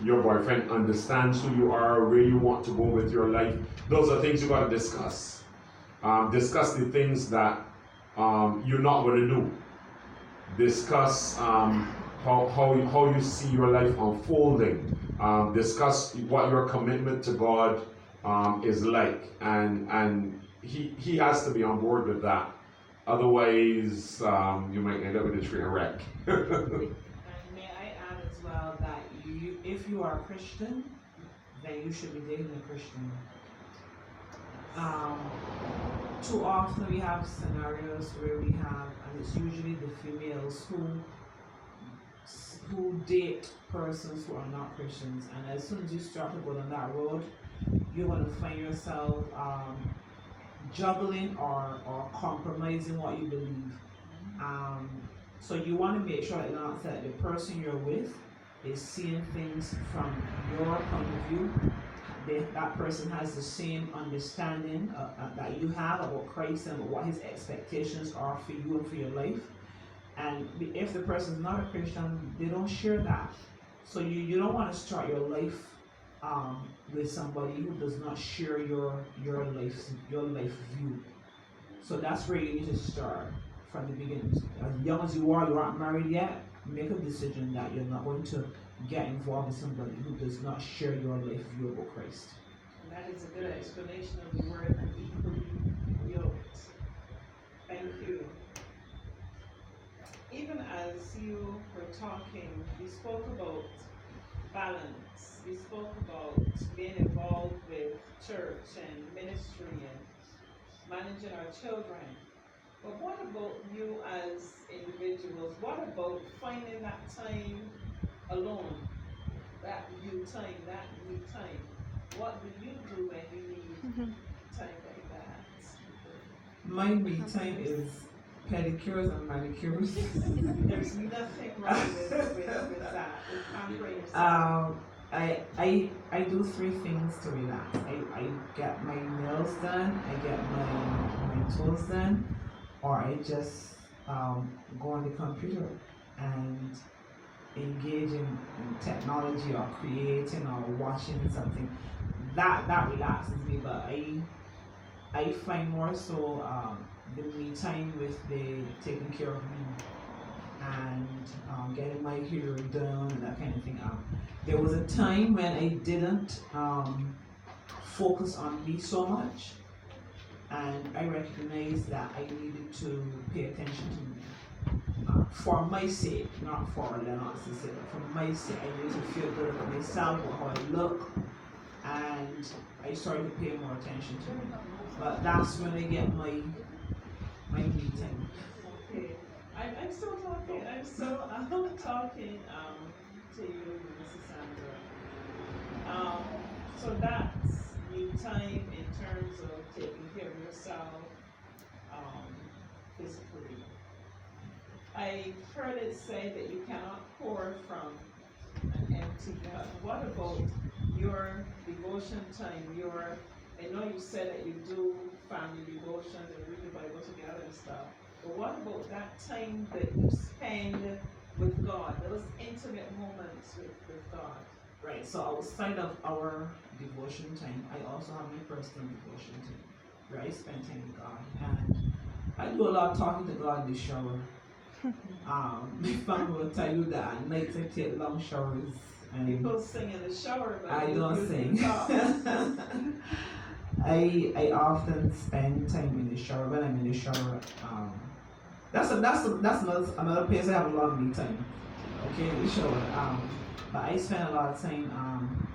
your boyfriend understands who you are, where you want to go with your life. Those are things you got to discuss. Discuss the things that you're not going to do. Discuss how you see your life unfolding. Discuss what your commitment to God is like, and he has to be on board with that. Otherwise, you might end up with a train wreck. And may I add as well that if you are a Christian, then you should be dating a Christian. Too often we have scenarios where we have, and it's usually the females who date persons who are not Christians, and as soon as you start to go down that road, you're going to find yourself juggling or compromising what you believe. So you want to make sure that the person you're with is seeing things from your point of view. That person has the same understanding that you have about Christ and what his expectations are for you and for your life. And if the person is not a Christian, they don't share that. So you don't want to start your life with somebody who does not share your life view. So that's where you need to start from the beginning. As young as you aren't married yet, make a decision that you're not going to get involved with somebody who does not share your life view about Christ. And that is a good explanation of the word unequally yoked. Thank you. Even as you were talking, you spoke about balance. You spoke about being involved with church and ministry and managing our children. But what about you as individuals? What about finding that time alone? That you time, that me time. What do you do when you need time like that? My me time is pedicures and manicures. There's nothing wrong with that. With pampering yourself. I do three things to relax. I get my nails done, I get my toes done, or I just go on the computer and engage in technology or creating or watching something. That relaxes me, but I find more so the me time with the taking care of me and getting my hair done and that kind of thing. There was a time when I didn't focus on me so much, and I recognized that I needed to pay attention to me. For my sake, not for Lennox's sake, but for my sake, I needed to feel good about myself, or how I look, and I started to pay more attention to me. But that's when I get my me time. Okay, I'm still talking. I'm talking to you, Mrs. Sandra. So that's me time in terms of taking care of yourself physically. I heard it say that you cannot pour from an empty cup. What about your devotion time? I know you said that you do family devotion and read the Bible together and stuff, but what about that time that you spend with God, those intimate moments with God? Right, so outside of our devotion time, I also have my personal devotion time, where I spend time with God. And I do a lot of talking to God in the shower. My family will tell you that at night I take long showers. And People sing in the shower, but I you don't sing. talk. I often spend time in the shower. When I'm in the shower, that's another place I have a lot of me time. Okay, in the shower. But I spend a lot of time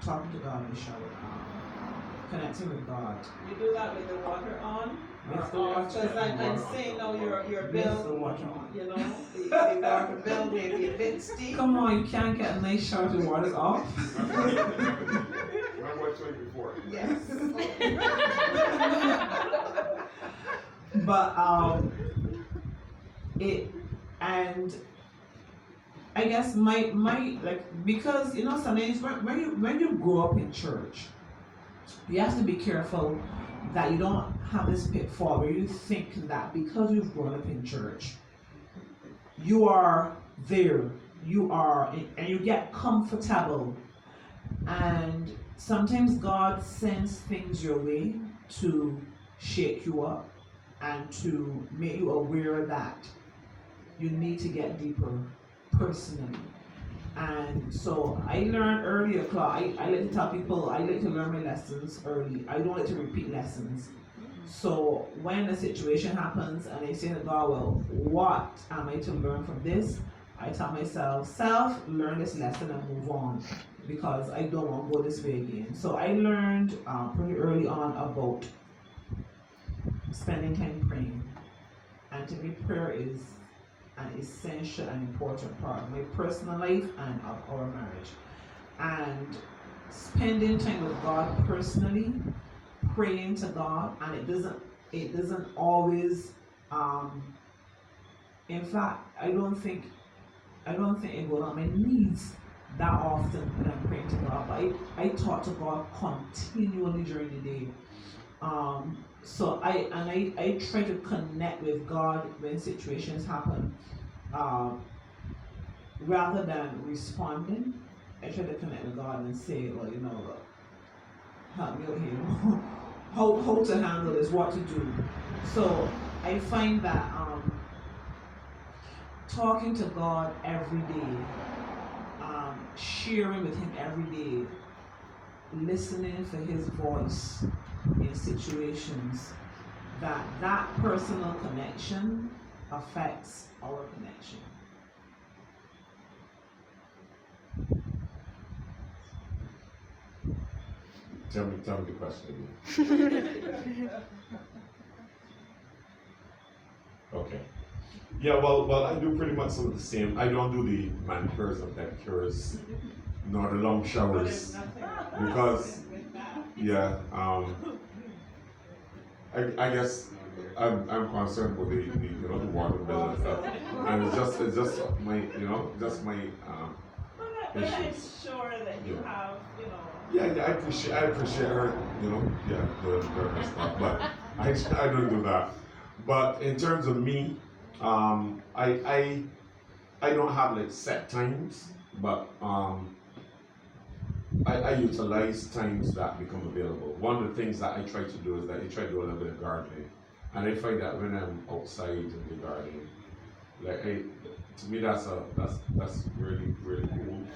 talking to God in the shower, connecting with God. You do that with the water on? With the Or water because I'm on. saying now your With bill, the water on. you know, the water bill may be a bit steep. Come on, you can't get a nice shower if the water's off. Remember what I told you before. Yes. But and I guess my like, because sometimes when you grow up in church, you have to be careful that you don't have this pitfall where you think that because you've grown up in church, you are there, and you get comfortable, and sometimes God sends things your way to shake you up and to make you aware that you need to get deeper personally. And so I learned earlier, I like to tell people I like to learn my lessons early. I don't like to repeat lessons. So when a situation happens and I say to God, well, what am I to learn from this? I tell myself, learn this lesson and move on, because I don't want to go this way again. So I learned pretty early on about spending time praying. And to me, prayer is an essential and important part of my personal life and of our marriage. And spending time with God personally, praying to God, and it doesn't always in fact I don't think I go on my knees that often when I'm praying to God, but I talk to God continually during the day. So I try to connect with God when situations happen, rather than responding. I try to connect with God and say, well, help me out here. how to handle this, what to do. So I find that talking to God every day, sharing with Him every day, listening for His voice in situations, that personal connection affects our connection. Tell me the question again. Okay. Yeah, well, I do pretty much some of the same. I don't do the manicures and pedicures, nor the long showers, because, yeah, I guess I'm concerned with the water bill and stuff, and it's just my But I'm issues. sure that you have, Yeah, I appreciate her, doing her stuff, but I don't do that. But in terms of me, I don't have like set times, but I utilize times that become available. One of the things that I try to do is that I try to do a little bit of gardening, and I find that when I'm outside in the garden, like to me that's really really cool.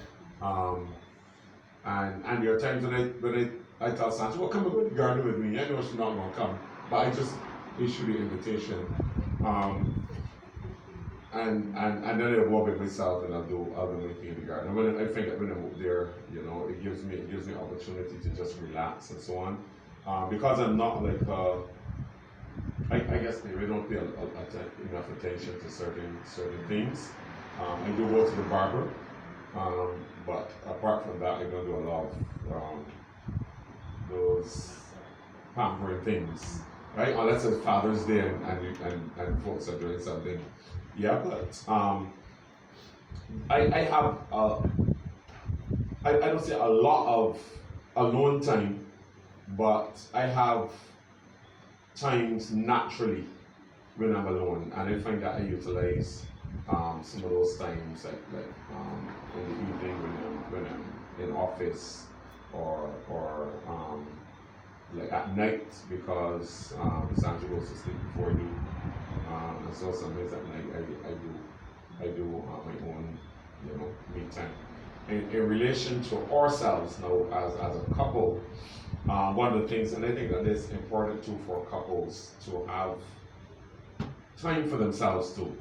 And there are times when I tell Sandra, well, come to the garden with me. I know she's not going to come, but I just issue the invitation. And then I'll walk with myself and I'll do my thing in the garden. And I think that when I'm up there, you know, it gives me opportunity to just relax and so on. Because I'm not like I guess maybe I don't pay enough attention to certain things. I do go to the barber, but apart from that, I don't do a lot of those pampering things, right? Unless it's Father's Day and folks are doing something. Yeah, but I have I don't say a lot of alone time, but I have times naturally when I'm alone, and I find that I utilize some of those times like in the evening when I'm in office or like at night, because Sandra goes to sleep before you. And so sometimes at night I do my own, you know, me time. In relation to ourselves now as a couple, one of the things, and I think that is important too for couples to have time for themselves too.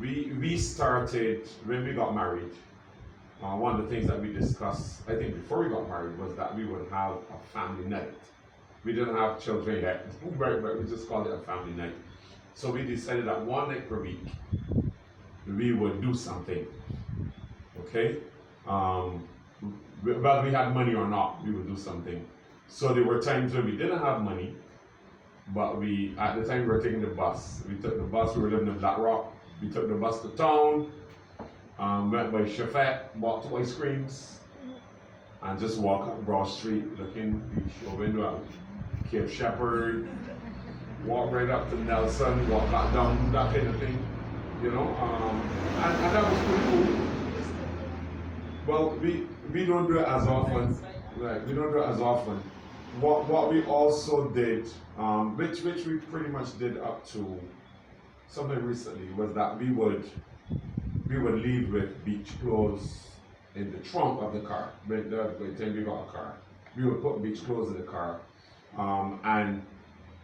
We started when we got married. One of the things that we discussed, I think before we got married, was that we would have a family night. We didn't have children yet, right, but we just called it a family night. So we decided that one night per week, we would do something, okay? Whether we had money or not, we would do something. So there were times when we didn't have money, but at the time we were taking the bus. We took the bus, we were living in Black Rock. We took the bus to town, went by Chafette, bought 2 ice creams, and just walk up Broad Street, looking through the window at Cape Shepherd, walk right up to Nelson, walk back down, that kind of thing, you know, and that was pretty cool. Well, we don't do it as often, right? We don't do it as often. What we also did, which we pretty much did up to something recently, was that we would leave with beach clothes in the trunk of the car. By the time we got a car, we would put beach clothes in the car, and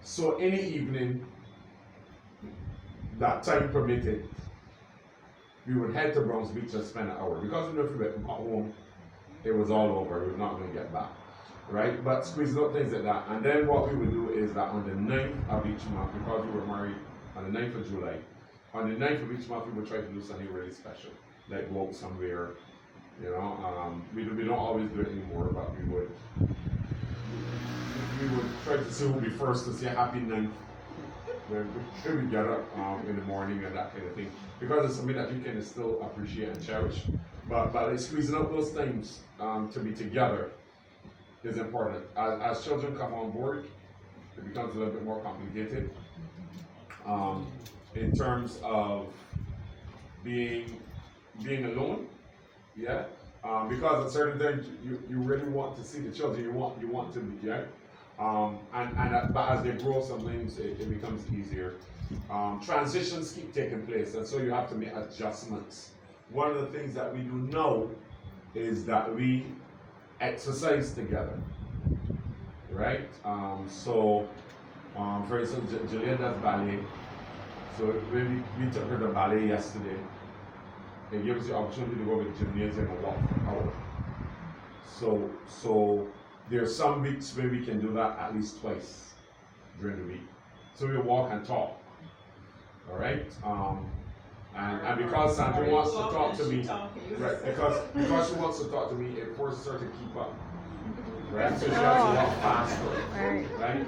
so any evening that time permitted, we would head to Bronx Beach and spend an hour. Because we knew if we went home, it was all over. We were not going to get back, right? But squeezing out things like that. And then what we would do is that on the 9th of each month, because we were married on the 9th of July, on the 9th of each month, we would try to do something really special, like go out somewhere, you know. We don't always do it anymore, but we would try to see who would be first to say happy 9th when we get up in the morning and that kind of thing, because it's something that you can still appreciate and cherish. But like squeezing out those times to be together is important. As children come on board, it becomes a little bit more complicated. In terms of being alone, yeah, because at certain times you really want to see the children, you want to be, yeah, but as they grow, sometimes it becomes easier. Transitions keep taking place, and so you have to make adjustments. One of the things that we do now is that we exercise together, right? For instance, Juliet does ballet. So when we took her to ballet yesterday, it gives you the opportunity to go to the gymnasium and walk for an hour. So there are some weeks where we can do that at least twice during the week. So we walk and talk. All right? And because Sandra wants to talk to me, right? Because she wants to talk to me, it forces her to keep up. Right? So she has to walk faster. Right?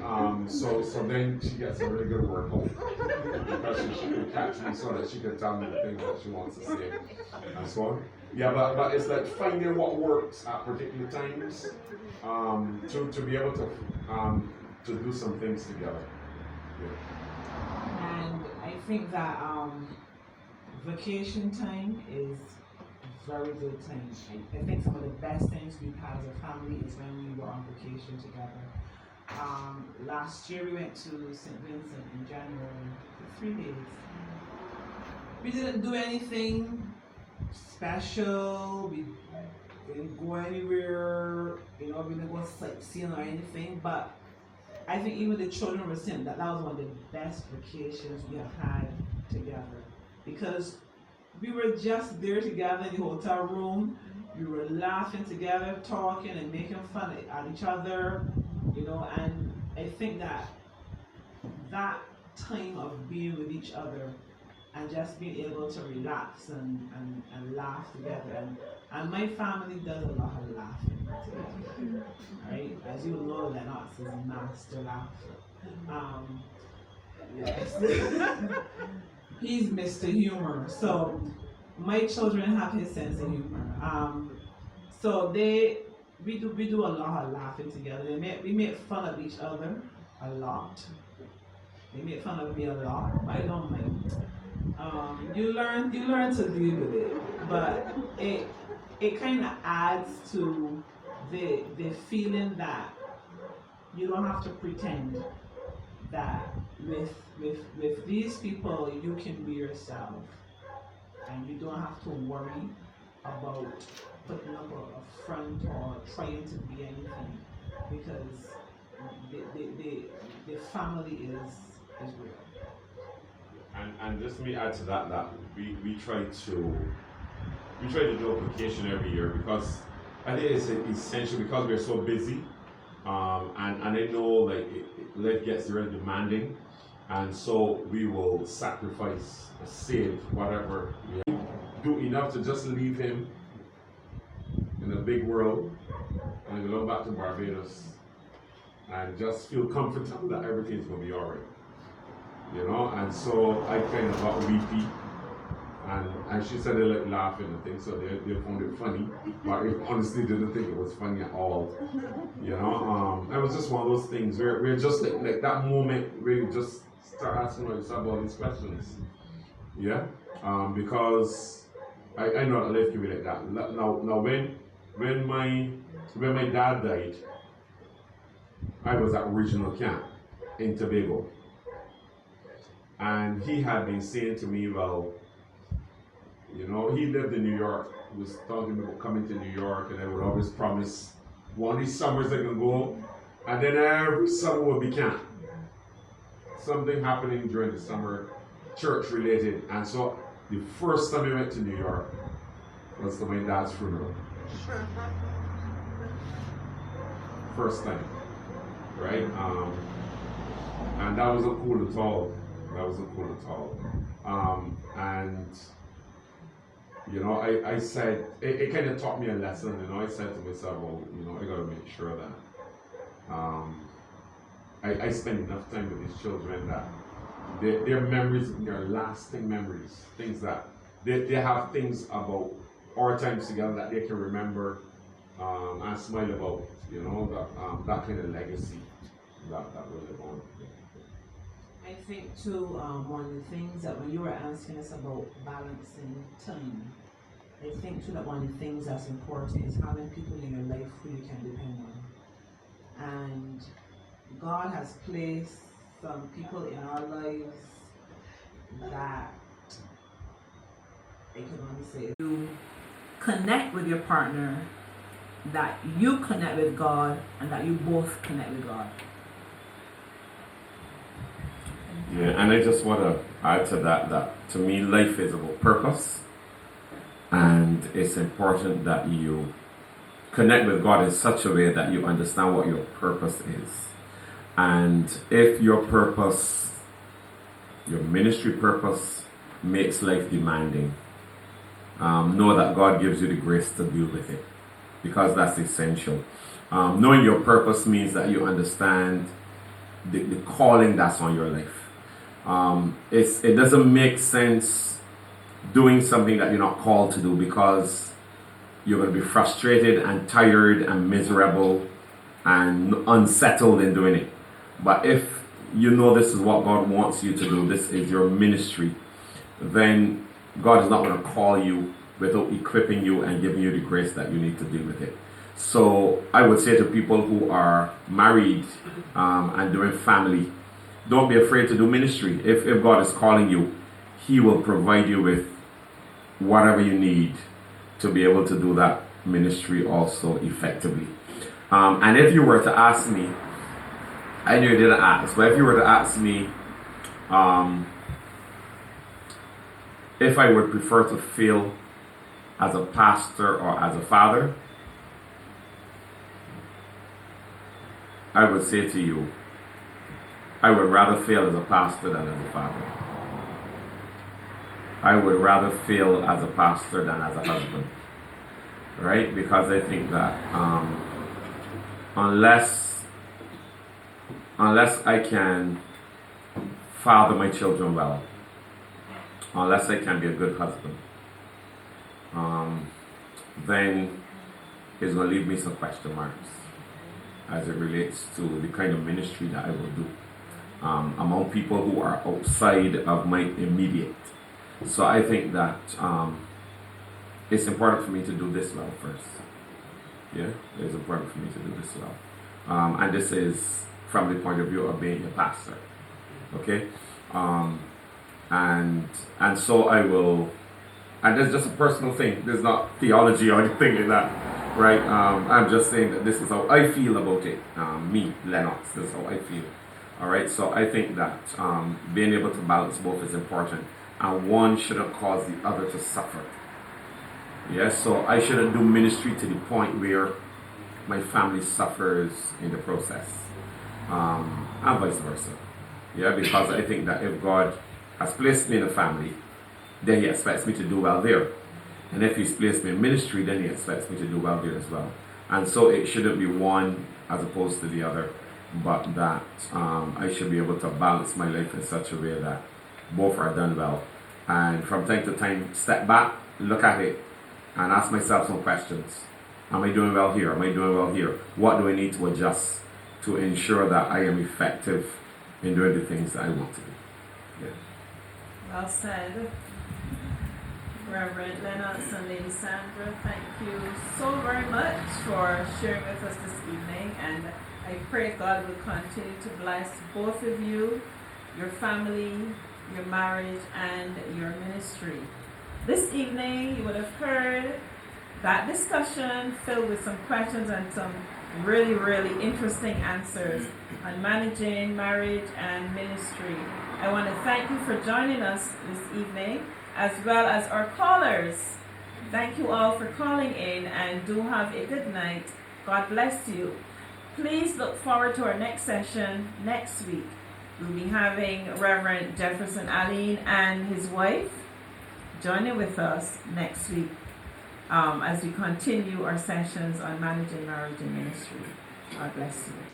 So then she gets a really good workout. Because she can catch me so that she can tell me the things that she wants to say. And so on. Yeah, but it's like finding what works at particular times to be able to do some things together. Yeah. And I think that vacation time is very good time. I think some of the best times we've had as a family is when we were on vacation together. Last year we went to St. Vincent in January for 3 days. We didn't do anything special. didn't go anywhere, we didn't go sightseeing or anything, but I think even the children were saying that was one of the best vacations we have had together, because we were just there together in the hotel room. We were laughing together, talking and making fun at each other, and I think that time of being with each other and just being able to relax and laugh together. And my family does a lot of laughing together, right? As you know, Lennox is a master laugher. Yes. He's Mr. Humor. So my children have his sense of humor. So we do a lot of laughing together. We make fun of each other a lot. They make fun of me a lot, but I don't mind. You learn to deal with it, but it kind of adds to the feeling that you don't have to pretend that with these people you can be yourself, and you don't have to worry about putting up a front or trying to be anything, because the family is real. And just let me add to that we try to do a vacation every year, because I think it's essential, because we're so busy, and I know life gets very demanding, and so we will sacrifice, save whatever we do enough to just leave him in a big world and go back to Barbados and just feel comfortable that everything's gonna be alright. And so I kind of got weepy, and she said they like laughing and things, so they found it funny, but I honestly didn't think it was funny at all. It was just one of those things where we're just like that moment where you just start asking yourself all these questions. Yeah, because I know that life can be like that. Now when my dad died, I was at regional camp in Tobago. And he had been saying to me, well, he lived in New York. He was talking about coming to New York, and I would always promise one of these summers I can go, and then every summer would be camp. Something happening during the summer, church related, and so the first time I went to New York was to my dad's funeral. First time, right? And that wasn't cool at all. I said, it kind of taught me a lesson, I said to myself, well, I gotta make sure that I spend enough time with these children that their memories, their lasting memories, things that they have things about our times together that they can remember and smile about, that kind of legacy that will live on. I think too, one of the things that when you were asking us about balancing time, I think too that one of the things that's important is having people in your life who you can depend on. And God has placed some people in our lives that I can only say, you connect with your partner, that you connect with God, and that you both connect with God. Yeah, and I just want to add to that to me, life is about purpose, and it's important that you connect with God in such a way that you understand what your purpose is. And if your purpose, your ministry purpose, makes life demanding, know that God gives you the grace to deal with it, because that's essential. Knowing your purpose means that you understand the calling that's on your life. It doesn't make sense doing something that you're not called to do, because you're going to be frustrated and tired and miserable and unsettled in doing it. But if you know this is what God wants you to do, this is your ministry, then God is not going to call you without equipping you and giving you the grace that you need to deal with it. So I would say to people who are married and doing family, don't be afraid to do ministry. If God is calling you, He will provide you with whatever you need to be able to do that. ministry also effectively. And if you were to ask me, I knew you didn't ask, but if you were to ask me if I would prefer to fail as a pastor or as a father, I would say to you, I would rather fail as a pastor than as a father. I would rather fail as a pastor than as a husband, right? Because I think that unless I can father my children well, unless I can be a good husband, then it's going to leave me some question marks as it relates to the kind of ministry that I will do among people who are outside of my immediate. So I think that it's important for me to do this well first. Yeah, it's important for me to do this well. And this is from the point of view of being a pastor. Okay? And so I will, and it's just a personal thing. There's not theology or anything in that, right? I'm just saying that this is how I feel about it. Me, Lennox, this is how I feel. All right, so I think that being able to balance both is important, and one shouldn't cause the other to suffer. Yes, so I shouldn't do ministry to the point where my family suffers in the process, and vice versa. Yeah, because I think that if God has placed me in a family, then He expects me to do well there. And if He's placed me in ministry, then He expects me to do well there as well. And so it shouldn't be one as opposed to the other, but that I should be able to balance my life in such a way that both are done well. And from time to time, step back, look at it, and ask myself some questions. Am I doing well here? Am I doing well here? What do I need to adjust to ensure that I am effective in doing the things that I want to do? Yeah. Well said. Reverend Lennox and Lady Sandra, thank you so very much for sharing with us this evening, and I pray God will continue to bless both of you, your family, your marriage, and your ministry. This evening, you would have heard that discussion filled with some questions and some really, really interesting answers on managing marriage and ministry. I want to thank you for joining us this evening, as well as our callers. Thank you all for calling in, and do have a good night. God bless you. Please look forward to our next session next week. We'll be having Reverend Jefferson Allen and his wife joining with us next week as we continue our sessions on managing marriage and ministry. God bless you.